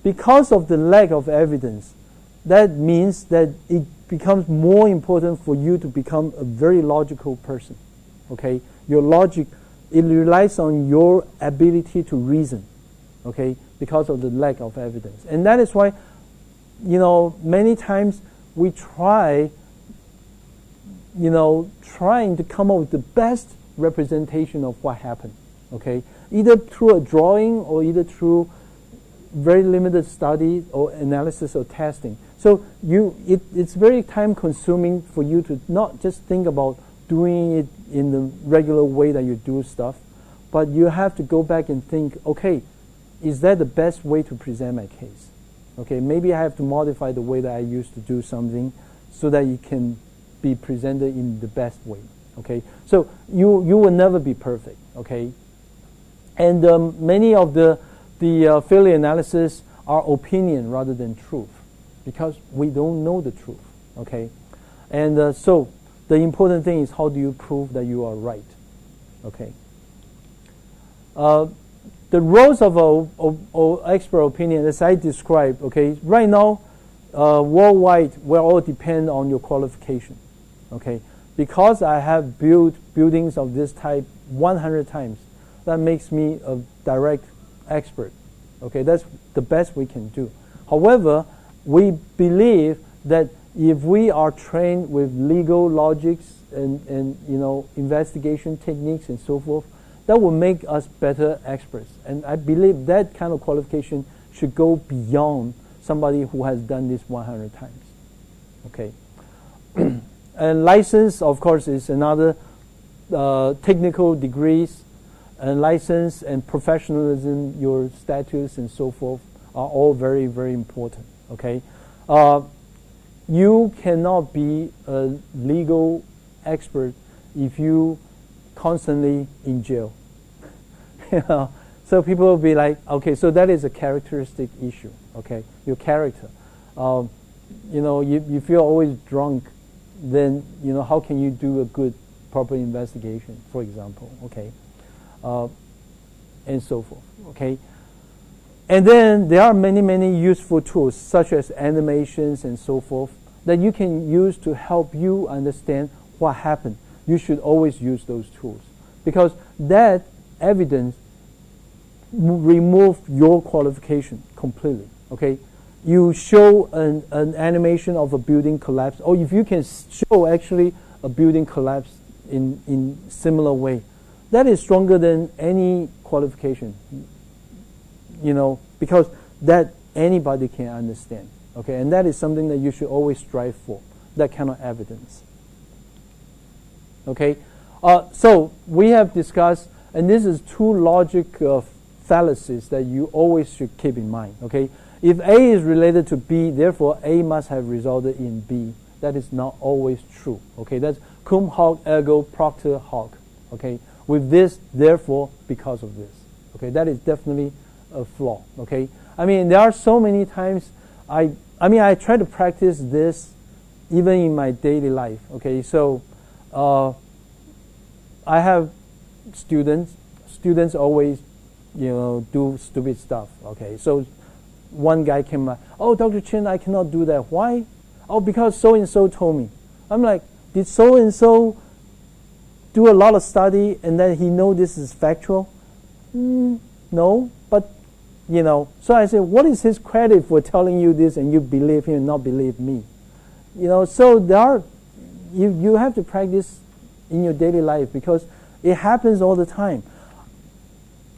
Because of the lack of evidence, that means that it becomes more important for you to become a very logical person. Okay, your logic, it relies on your ability to reason. Okay, because of the lack of evidence, and that is why, many times we trying to come up with the best representation of what happened. Okay, either through a drawing or either through very limited study or analysis or testing. So it's very time consuming for you to not just think about doing it in the regular way that you do stuff, but you have to go back and think, okay, is that the best way to present my case? Okay, maybe I have to modify the way that I used to do something so that it can be presented in the best way. Okay, so you will never be perfect. Okay, and many of the failure analysis are opinion rather than truth, because we don't know the truth. Okay, and so the important thing is, how do you prove that you are right? Okay. The roles of expert opinion, as I described, okay, right now, worldwide, we all depend on your qualification, okay? Because I have built buildings of this type 100 times, that makes me a direct expert, okay? That's the best we can do. However, we believe that if we are trained with legal logics and investigation techniques and so forth, that will make us better experts. And I believe that kind of qualification should go beyond somebody who has done this 100 times. Okay. And license, of course, is another technical degrees, and license and professionalism, your status and so forth are all very, very important. Okay. You cannot be a legal expert if you constantly in jail. You know? So people will be like, okay, so that is a characteristic issue, okay? Your character. You know, if you're always drunk, then, you know, how can you do a good, proper investigation, for example, okay? And so forth, okay? And then there are many, many useful tools, such as animations and so forth, that you can use to help you understand what happened. You should always use those tools, because that evidence remove your qualification completely, okay? You show an animation of a building collapse, or if you can show actually a building collapse in similar way, that is stronger than any qualification, you know, because that anybody can understand, okay? And that is something that you should always strive for, that kind of evidence, okay? So we have discussed, and this is two logic fallacies that you always should keep in mind, okay? If A is related to B, therefore A must have resulted in B. That is not always true, okay? That's cum hoc ergo propter hoc, okay? With this, therefore, because of this, okay? That is definitely a flaw, okay? I mean, there are so many times I try to practice this even in my daily life, okay? So I have students always, you know, do stupid stuff, okay? So one guy came like, oh, Dr. Chen, I cannot do that. Why? Oh, because so-and-so told me. I'm like, did so-and-so do a lot of study and then he know this is factual? No, but, you know. So I said, what is his credit for telling you this and you believe him and not believe me? You know, so there are, you have to practice in your daily life because it happens all the time.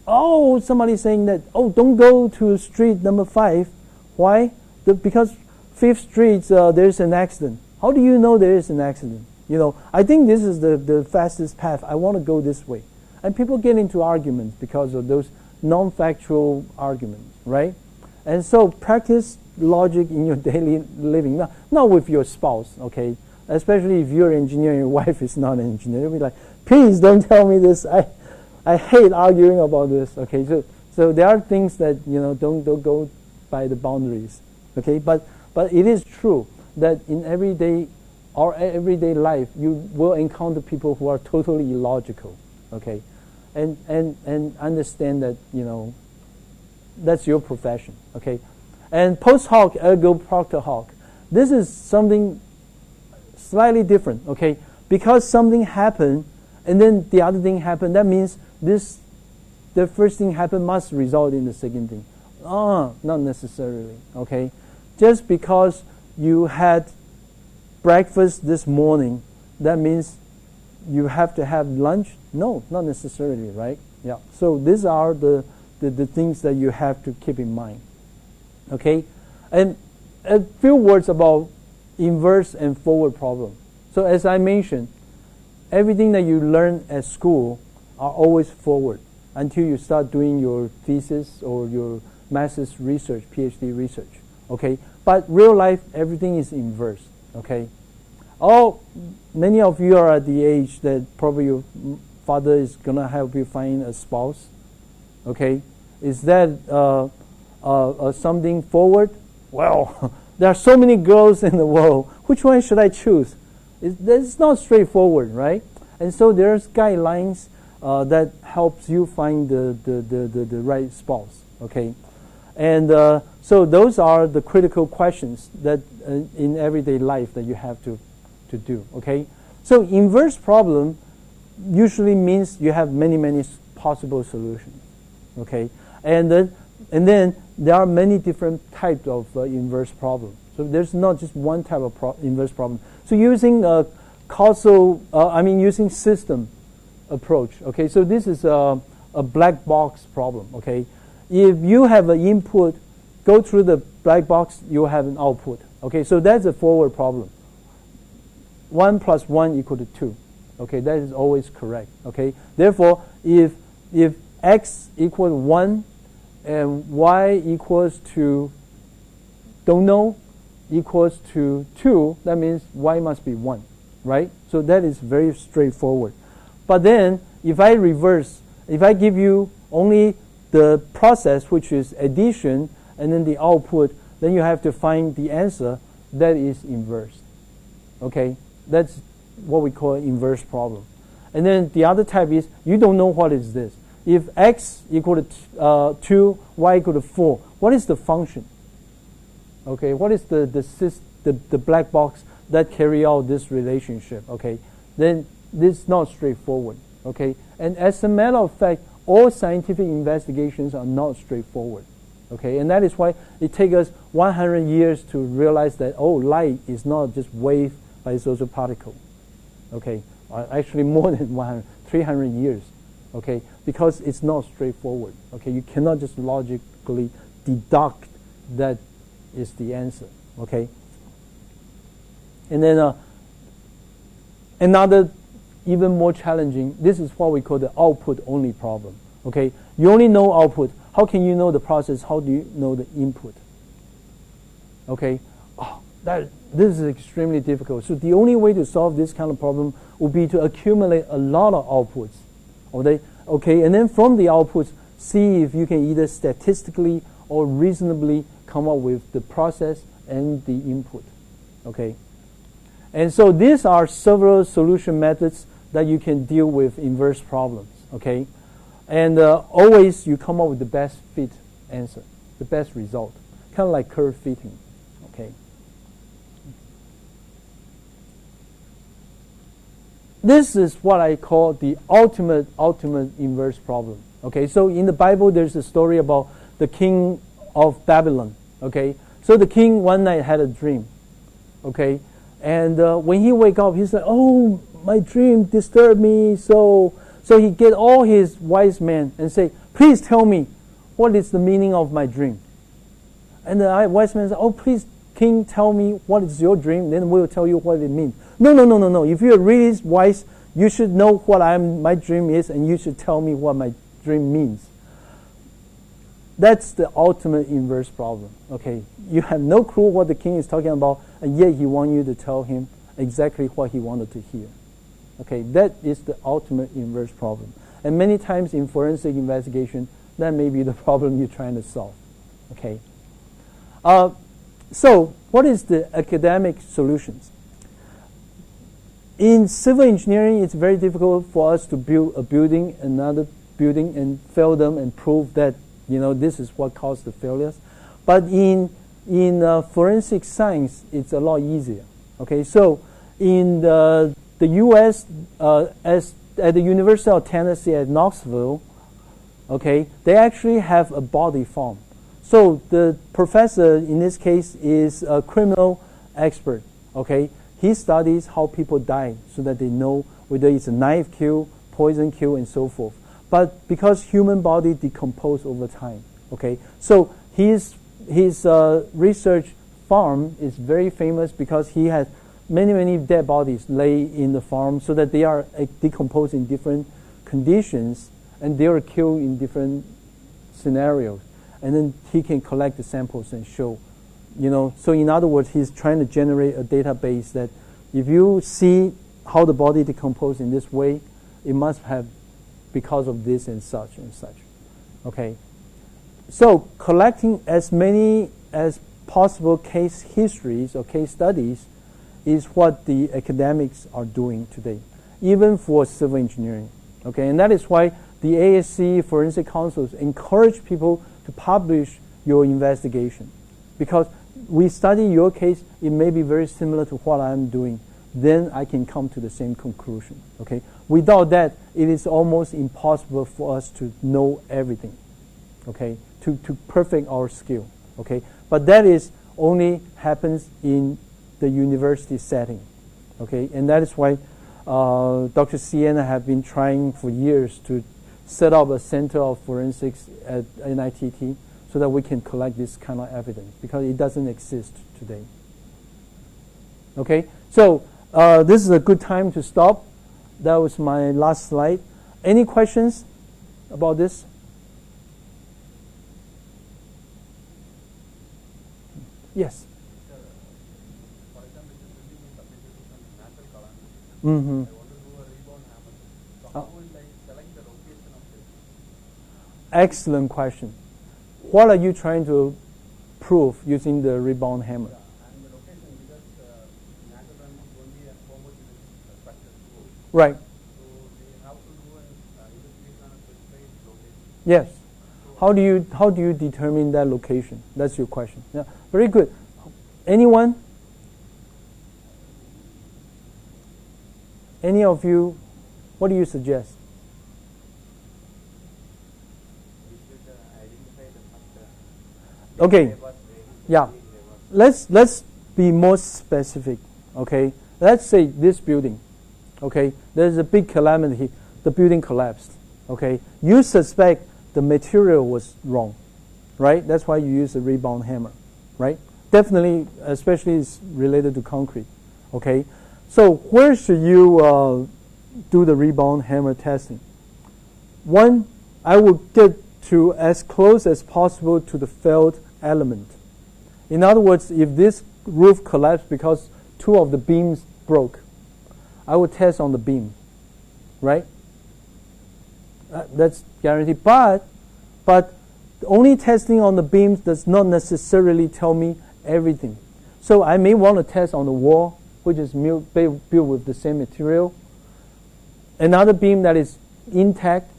Oh, somebody saying that, oh, don't go to street number 5. Why? Because 5th Street, there's an accident. How do you know there is an accident? You know, I think this is the fastest path. I want to go this way. And people get into arguments because of those non-factual arguments, right? And so practice logic in your daily living, not with your spouse, okay? Especially if you're an engineer and your wife is not an engineer. You'll be like, please don't tell me this. I hate arguing about this. Okay, so there are things that, you know, don't go by the boundaries. Okay, but it is true that in everyday life you will encounter people who are totally illogical. Okay, and understand that, you know, that's your profession. Okay, and post hoc ergo propter hoc. This is something slightly different. Okay, because something happened and then the other thing happened, that means the first thing happened must result in the second thing. Not necessarily, okay? Just because you had breakfast this morning, that means you have to have lunch? No, not necessarily, right? Yeah. So these are the things that you have to keep in mind, okay? And a few words about inverse and forward problem. So as I mentioned, everything that you learn at school are always forward until you start doing your thesis or your master's research, PhD research, okay? But real life, everything is inverse, okay? Oh, many of you are at the age that probably your father is going to help you find a spouse, okay? Is that something forward? Well, there are so many girls in the world. Which one should I choose? It's not straightforward, right? And so there's guidelines that helps you find the right spouse, okay? And so those are the critical questions that in everyday life that you have to do, okay? So inverse problem usually means you have many possible solutions, okay? And then there are many different types of inverse problem. So there's not just one type of inverse problem. So using using system approach, okay? So this is a black box problem, okay? If you have an input, go through the black box, you have an output, okay? So that's a forward problem. 1 + 1 = 2, okay? That is always correct, okay? Therefore, if x equals 1 and y equals to don't know equals to 2, that means y must be 1, right? So that is very straightforward. But then if I reverse, if I give you only the process, which is addition, and then the output, then you have to find the answer that is inverse. Okay, that's what we call inverse problem. And then the other type is you don't know what is this. If x equal to 2, y equal to 4, what is the function? Okay, what is the black box that carry out this relationship? Okay, then this is not straightforward. Okay, and as a matter of fact, all scientific investigations are not straightforward. Okay, and that is why it takes us 100 years to realize that, oh, light is not just wave, but it's also particle. Okay, actually more than 300 years. Okay, because it's not straightforward. Okay, you cannot just logically deduct that is the answer. Okay, and then another even more challenging, this is what we call the output only problem. Okay, you only know output. How can you know the process? How do you know the input? Okay, this is extremely difficult. So the only way to solve this kind of problem would be to accumulate a lot of outputs. Okay, and then from the outputs, see if you can either statistically or reasonably come up with the process and the input. Okay, and so these are several solution methods that you can deal with inverse problems. Okay, and always you come up with the best fit answer, the best result, kind of like curve fitting. Okay. This is what I call the ultimate inverse problem. Okay, so in the Bible there's a story about the king of Babylon. Okay, so the king one night had a dream. Okay, and when he wake up, he's like, "Oh, my dream disturbed me." So he get all his wise men and say, "Please tell me, what is the meaning of my dream?" And the wise men say, "Oh, please, king, tell me what is your dream. Then we'll tell you what it means." No. If you're really wise, you should know what my dream is, and you should tell me what my dream means. That's the ultimate inverse problem. Okay, you have no clue what the king is talking about, and yet he wants you to tell him exactly what he wanted to hear. Okay, that is the ultimate inverse problem. And many times in forensic investigation, that may be the problem you're trying to solve. Okay. So what is the academic solutions? In civil engineering, it's very difficult for us to build a building, another building, and fail them and prove that this is what caused the failures. But in forensic science, it's a lot easier. Okay, so in the U.S., at the University of Tennessee at Knoxville, okay, they actually have a body farm. So the professor in this case is a criminal expert. Okay, he studies how people die so that they know whether it's a knife kill, poison kill, and so forth. But because human body decompose over time, okay, so his research farm is very famous because he has many dead bodies lay in the farm so that they are decomposed in different conditions and they are killed in different scenarios. And then he can collect the samples and show, So in other words, he's trying to generate a database that if you see how the body decomposes in this way, it must have because of this and such and such. Okay. So collecting as many as possible case histories or case studies is what the academics are doing today, even for civil engineering. Okay, and that is why the ASC Forensic Councils encourage people to publish your investigation, because we study your case, it may be very similar to what I'm doing. Then I can come to the same conclusion. Okay, without that, it is almost impossible for us to know everything. Okay, to perfect our skill. Okay, but that is only happens in the university setting. Okay, and that is why Dr. Sienna have been trying for years to set up a center of forensics at NITT so that we can collect this kind of evidence, because it doesn't exist today. Okay, so this is a good time to stop. That was my last slide. Any questions about this? Yes. For example, if the building is subjected to some natural calamity, Mm-hmm. I want to do a rebound hammer. So how will I select the location of this? Excellent question. What are you trying to prove using the rebound hammer? And the location, because natural run is only a homogeneous structure. Right. So they have to do an investigation on a specific location. Yes. How do you determine that location? That's your question. Yeah. Very good. Anyone? Any of you? What do you suggest? We should identify the first. Okay. Yeah. Let's be more specific. Okay. Let's say this building. Okay. There's a big calamity. The building collapsed. Okay. You suspect the material was wrong, right? That's why you use a rebound hammer, right? Definitely, especially it's related to concrete. Okay. So where should you do the rebound hammer testing? One, I will get to as close as possible to the failed element. In other words, if this roof collapsed because two of the beams broke, I will test on the beam, right? That's guaranteed. But only testing on the beams does not necessarily tell me everything. So I may want to test on the wall, which is built with the same material. Another beam that is intact,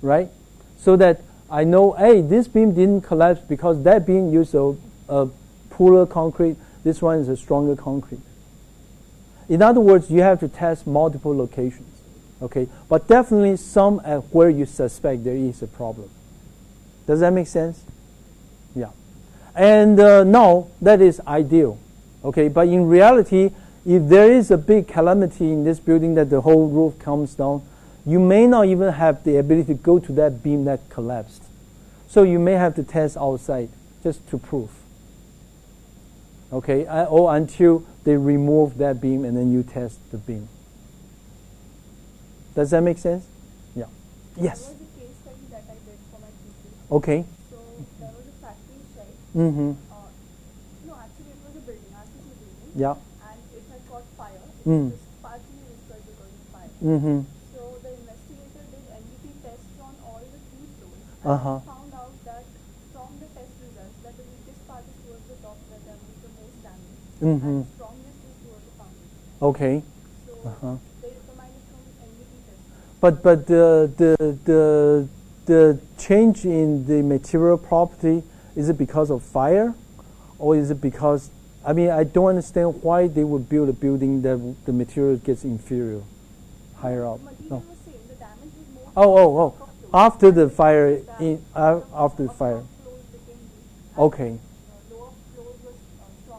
right? So that I know, hey, this beam didn't collapse because that beam used a poorer concrete. This one is a stronger concrete. In other words, you have to test multiple locations. Okay, but definitely some at where you suspect there is a problem. Does that make sense? Yeah. And no, that is ideal. Okay, but in reality, if there is a big calamity in this building that the whole roof comes down, you may not even have the ability to go to that beam that collapsed. So you may have to test outside just to prove. Okay, or until they remove that beam and then you test the beam. Does that make sense? Yeah. Yes. There was a case study that I did for my thesis. Okay. So there was a factory shed. Mm-hmm. No, actually it was a building, RCC building. Yeah. And it had caught fire. It Mm. was partially destroyed because of fire. Mm-hmm. So the investigator did NDT tests on all the 3 floors and Uh-huh. found out that from the test results that the weakest part is towards the top where there was the most damage, Mm-hmm. and the strongest is towards the foundation. Okay. So Uh-huh. they determined it from NDT testing. But the change in the material property, is it because of fire, or is it because, I mean, I don't understand why they would build a building that the material gets inferior higher up. The material No. was same. The damage was more Oh. top floor. After the fire, The after the fire. top floors became weak, and Okay. lower floors was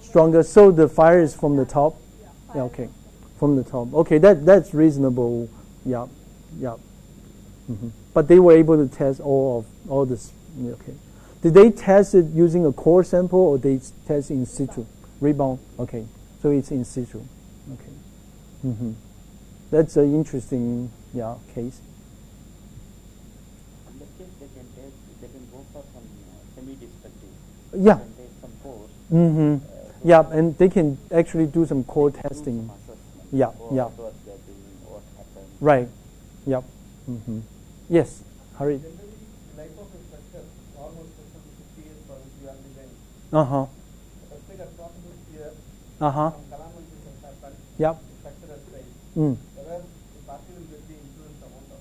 Stronger. stronger. So the fire is from the top. Yeah, Yeah. fire Okay. was From the top. Okay. That's reasonable. Yeah. Yeah. Mm-hmm. But they were able to test all this. Okay. Did they test it using a core sample or they test in situ? Rebound. Okay. So it's in situ. Okay. Mm-hmm. That's an interesting case. In that case, they can go for some semi-destructive. Yeah. They can take some course. Mm-hmm. Yeah, and they can actually do some core testing. Some assessment. Yeah, What yeah. was the building, what happened. Right. Yep. Mm-hmm. Yes. Hurry. Generally, life of a structure, almost 50 years for which you are designing. Uh-huh. The first thing that possible here, Uh-huh. some calamities have happened, Yep. the structure has failed. Mm. Whether the party will get the insurance amount or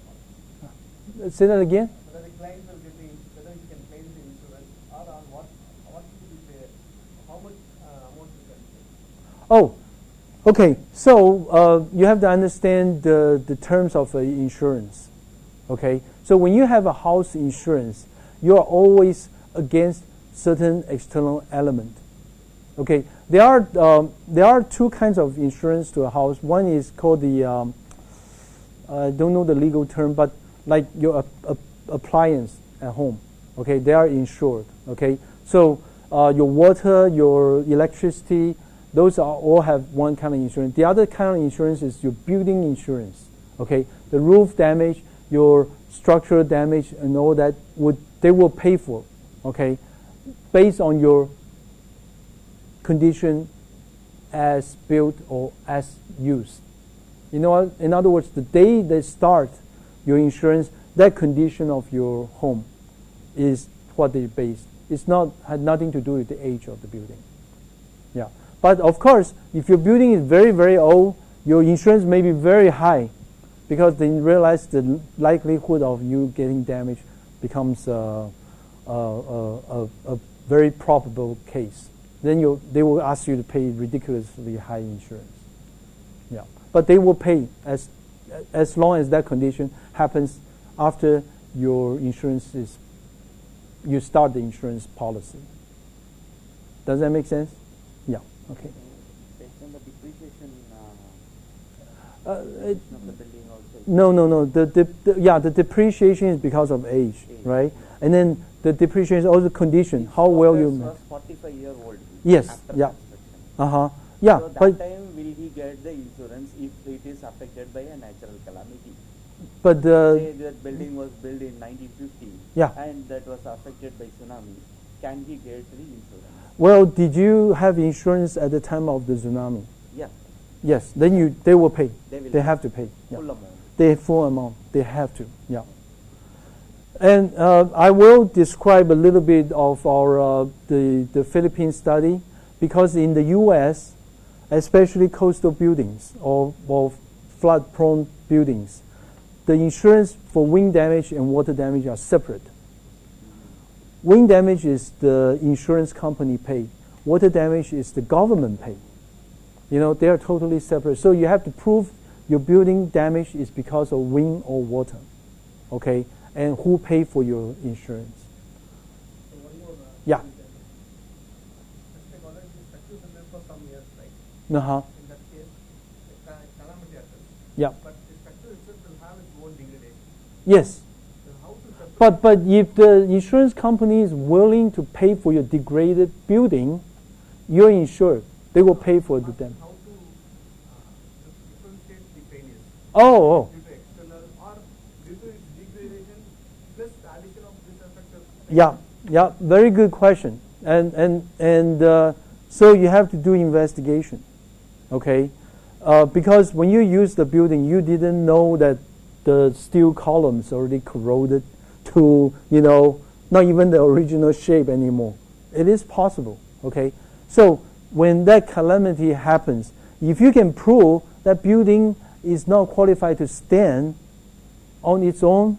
not. Say that again? Whether the client will get the, whether he can claim the insurance or on what should be paid, how much amount you can pay. Oh, okay. So you have to understand the terms of insurance. Okay. So when you have a house insurance, you are always against certain external element. Okay. There are two kinds of insurance to a house. One is called the I don't know the legal term, but like your appliance at home. Okay, they are insured. Okay, so your water, your electricity, those are all have one kind of insurance. The other kind of insurance is your building insurance. Okay, the roof damage, your structural damage, and all that they will pay for. Okay, based on your condition as built or as used. You know what? In other words, the day they start your insurance, that condition of your home is what they based. It's not had nothing to do with the age of the building. Yeah, but of course, if your building is very, very old, your insurance may be very high, because they realize the likelihood of you getting damaged becomes a very probable case. Then they will ask you to pay ridiculously high insurance. Yeah, but they will pay as long as that condition happens after your insurance is, you start the insurance policy. Does that make sense? Yeah. Okay. Based on the depreciation It, of the building also. no. The depreciation is because of age, right? And then the depreciation is also condition, how well you. Was 45-year-old. Yes. After Yeah. construction. Yeah. So that But time will he get the insurance if it is affected by a natural calamity? but Say that building was built in 1950. Yeah. And that was affected by tsunami. Can he get the insurance? well, did you have insurance at the time of the tsunami? Yeah. Yes. Then they will pay. They will They have to pay. Yeah. full amount. They full amount. They have to. Yeah. And I will describe a little bit of our the Philippine study, because in the U.S., especially coastal buildings or flood-prone buildings, the insurance for wind damage and water damage are separate. Wind damage is the insurance company pay. Water damage is the government pay. You know, they are totally separate. So you have to prove your building damage is because of wind or water. Okay? And who pay for your insurance? So one more. Yeah. Let's take already structures in there for some years, right? Uh-huh. In that case, the calamity occurs. Yeah. But the structure itself will have its own degradation. Yes. So how to separate? But if the insurance company is willing to pay for your degraded building, you're insured. They will pay for the damage. How to differentiate the failures Oh. due to external or due to its degradation plus the addition of this effect. Yeah. Very good question. And so you have to do investigation, okay? Because when you use the building, you didn't know that the steel columns already corroded to, not even the original shape anymore. It is possible, okay? So when that calamity happens, if you can prove that building is not qualified to stand on its own,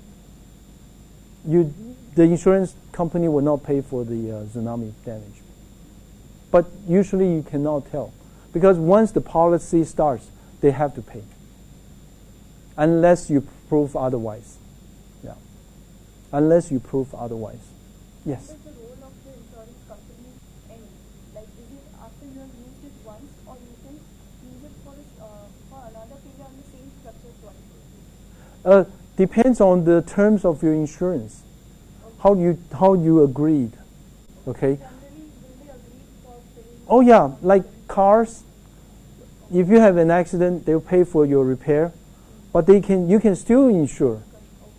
the insurance company will not pay for the tsunami damage. But usually you cannot tell, because once the policy starts, they have to pay, unless you prove otherwise. Yeah, unless you prove otherwise. Yes. What is the role of the insurance company end? Like, is it after you have used it once, or you can use it for another failure on the same structure twice? Depends on the terms of your insurance. Okay. How you agreed. Okay. Generally, will they agree for paying? Oh yeah, like cars. If you have an accident, they'll pay for your repair, but you can still insure.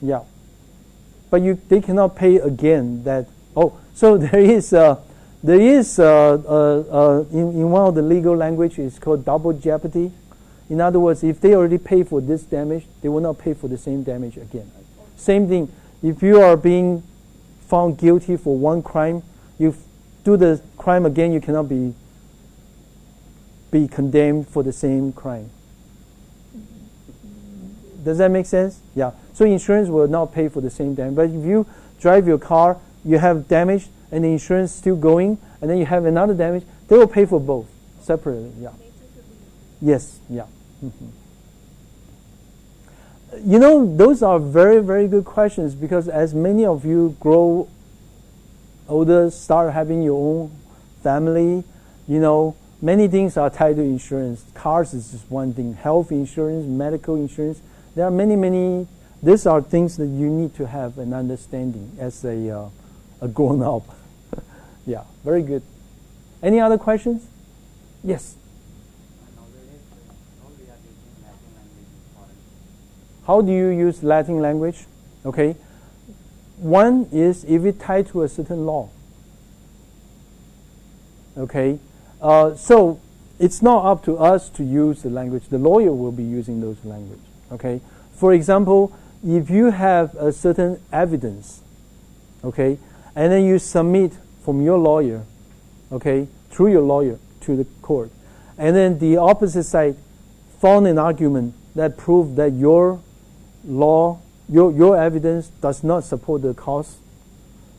Yeah, but they cannot pay again. So there is in one of the legal language, it's called double jeopardy. In other words, if they already pay for this damage, they will not pay for the same damage again. Same thing. If you are being found guilty for one crime, you do the crime again, you cannot be condemned for the same crime. Does that make sense? Yeah. So insurance will not pay for the same damage. But if you drive your car, you have damage, and the insurance is still going, and then you have another damage, they will pay for both separately. Yeah. Yes. Yeah. Mm-hmm. Those are very, very good questions, because as many of you grow older, start having your own family, many things are tied to insurance. Cars is just one thing. Health insurance, medical insurance. There are many. These are things that you need to have an understanding as a grown-up. Yeah, very good. Any other questions? Yes. How do you use Latin language? Okay. One is if it tied to a certain law. Okay. So it's not up to us to use the language. The lawyer will be using those language. Okay. For example, if you have a certain evidence okay, and then you submit from your lawyer, okay, through your lawyer to the court, and then the opposite side found an argument that proved that your law, your evidence does not support the cause,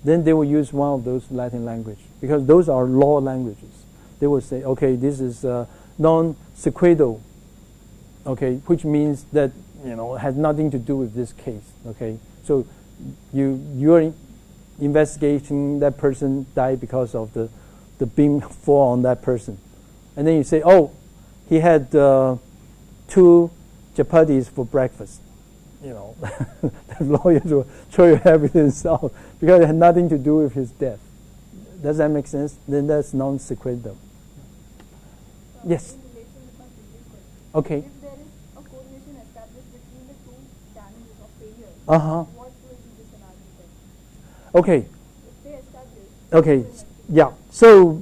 then they will use one of those Latin language, because those are law languages. They will say, okay, this is non sequitur, okay, which means that, you know, has nothing to do with this case, okay. So you're investigating that person died because of the beam fall on that person, and then you say, oh, he had 2 chapatis for breakfast. You know, the lawyers will throw your evidence out because it had nothing to do with his death. Does that make sense? Then that's non sequitur. Yes. In relation with my previous question, Okay. if there is a correlation established between the two challenges of failure, Uh-huh. what will be the scenario then? Okay. If they establish, Okay. what will Yeah. So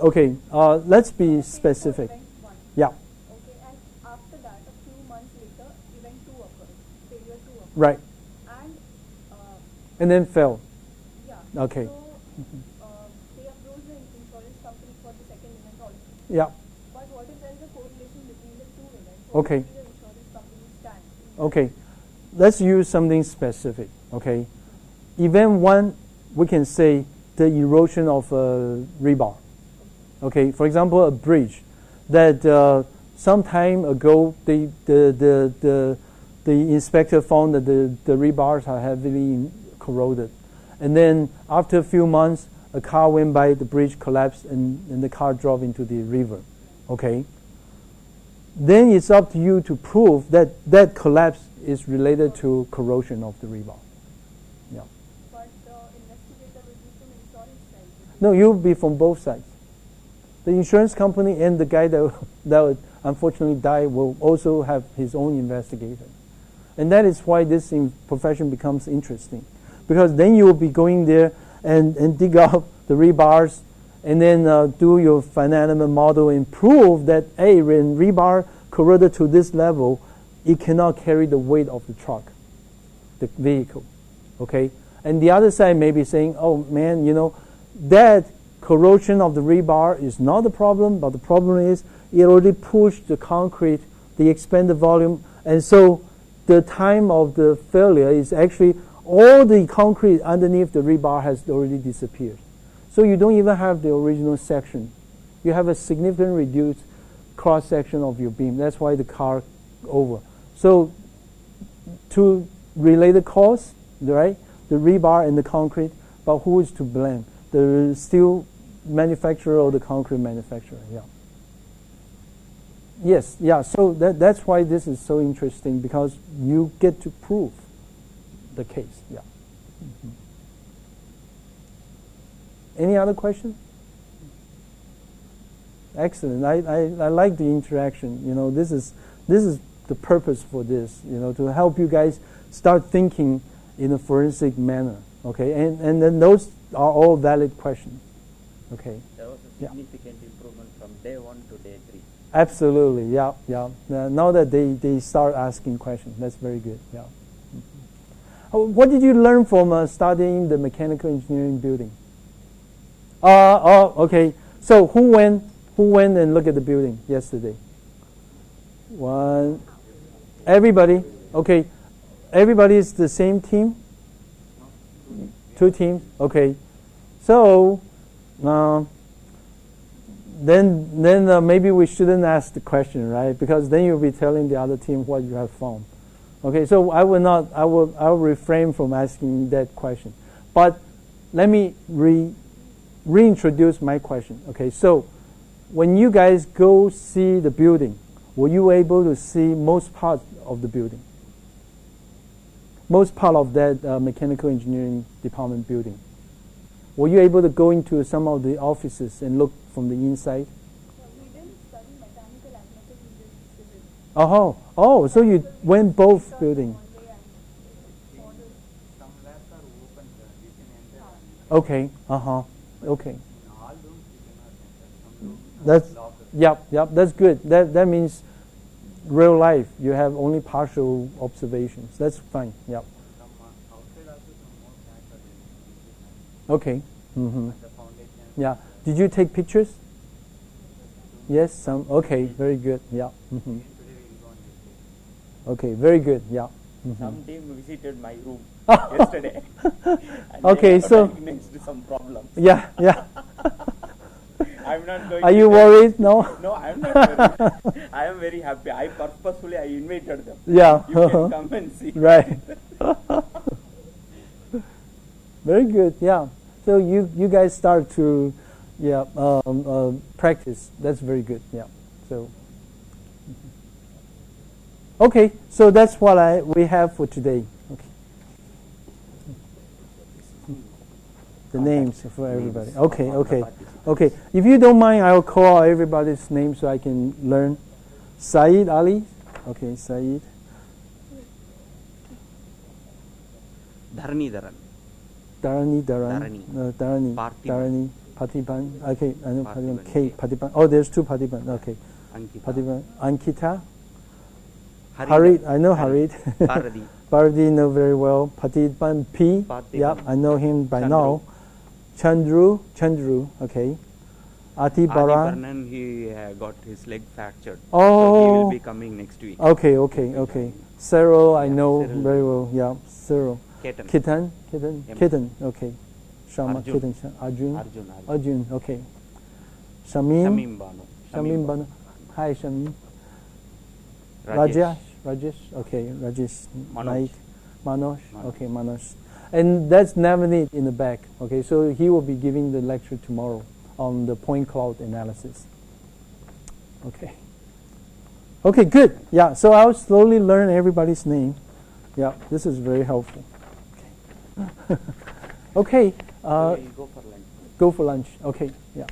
okay. Let's be specific. Event 1. Yeah. Okay, and after that, a few months later, event 2 occurs, failure 2 occurs. Right. And And then fail. yeah. Okay. So they approach the insurance company for the second event also. Yeah. But what if there is a correlation between the two events? Okay. What will be the insurance company's stand? Okay. Let's use something specific. Okay. Event 1, we can say the erosion of a rebar. Okay. For example, a bridge that some time ago the inspector found that the rebars are heavily corroded, and then after a few months, a car went by, the bridge collapsed, and the car drove into the river. Okay. Then it's up to you to prove that that collapse is related to corrosion of the rebar. Yeah. But the investigator will be from insurance side. No, you'll be from both sides. The insurance company and the guy that would unfortunately die will also have his own investigator. And that is why this profession becomes interesting. Because then you will be going there and dig up the rebars and then do your finite element model and prove that, hey, when rebar corroded to this level, it cannot carry the weight of the truck, the vehicle. Okay? And the other side may be saying, oh man, you know, that corrosion of the rebar is not the problem, but the problem is it already pushed the concrete, the expanded volume, and so the time of the failure is actually all the concrete underneath the rebar has already disappeared. So you don't even have the original section. You have a significantly reduced cross-section of your beam. That's why the car over. So to relate the cause, right, the rebar and the concrete, but who is to blame? The steel manufacturer or the concrete manufacturer? Yeah. Yes, yeah. So that's why this is so interesting, because you get to prove the case. Yeah. Mm-hmm. Any other question? Excellent. I like the interaction. You know, this is the purpose for this. You know, to help you guys start thinking in a forensic manner. Okay, and then those are all valid questions. Okay. There was a significant improvement from day 1 to day 3. Absolutely. Yeah. Now that they start asking questions, that's very good. Yeah. Mm-hmm. What did you learn from studying the mechanical engineering building? Okay. So who went and looked at the building yesterday? One. Everybody. Okay. Everybody is the same team? 2 teams? Okay. So then maybe we shouldn't ask the question, right? Because then you'll be telling the other team what you have found. Okay, so I will refrain from asking that question. But let me reintroduce my question. Okay, so when you guys go see the building, were you able to see most part of the building? Most part of that mechanical engineering department building? Were you able to go into some of the offices and look from the inside? We didn't study mechanical and civil. Oh, so you went both buildings. Some labs are open, we can enter. Okay, okay. In all rooms we cannot enter. Some rooms are That's locked. yep. That's good. That means real life. You have only partial observations. That's fine. Yep. Some outside also some more labs are there. Okay. Mm-hmm. the foundation. Yeah. Did you take pictures? Yes. Some. Okay. Very good. Yeah. Mm-hmm. Today we will go on this day. Okay. Very good. Yeah. Mm-hmm. Some team visited my room yesterday. And Okay, they so- diagnosed some problems. Yeah. Yeah. I'm not going Are to you tell- worried? No. No, I'm not worried. I am very happy. I purposefully invited them. Yeah. You can come and see. Right. Very good. Yeah. So you guys start to practice. That's very good. Yeah. So okay. So that's what we have for today. Okay. The names for everybody. Okay. Okay. Okay. If you don't mind, I'll call out everybody's name so I can learn. Saeed Ali. Okay. Saeed. Dharani Dharan. Dharani. Parthiban. Patiban. Okay, I know Patiban. Parthiban. K. Patiban. Oh, there's two Patiban. Okay. Ankita. Patiban. Ankita. Harid. Harid. I know Harid. Bharati. Bharati know very well. Patiban P. Parthiban. Yep, I know him by Chandru. now. Chandru. Okay. Ati Baran. Adiparnan, he got his leg fractured. So he Oh. will be coming next week. Okay. Cyril, I Yeah, know Cyril. very well. Yeah, Cyril. Ketan. Kitten. Okay. Shama. Arjun. Kitten. Arjun. Arjun. Okay. Shamim. Shamim Banu. Shamim Banu. Hi, Shamim. Rajesh. Rajesh. Okay, Rajesh. Manoj. Naik. Manoj. Manoj. Okay, Manoj. And that's Navneet in the back. Okay, so he will be giving the lecture tomorrow on the point cloud analysis. Okay. Okay, good. Yeah, so I'll slowly learn everybody's name. Yeah, this is very helpful. Okay. Okay. So we'll go for lunch. Go for lunch. Okay. Yeah.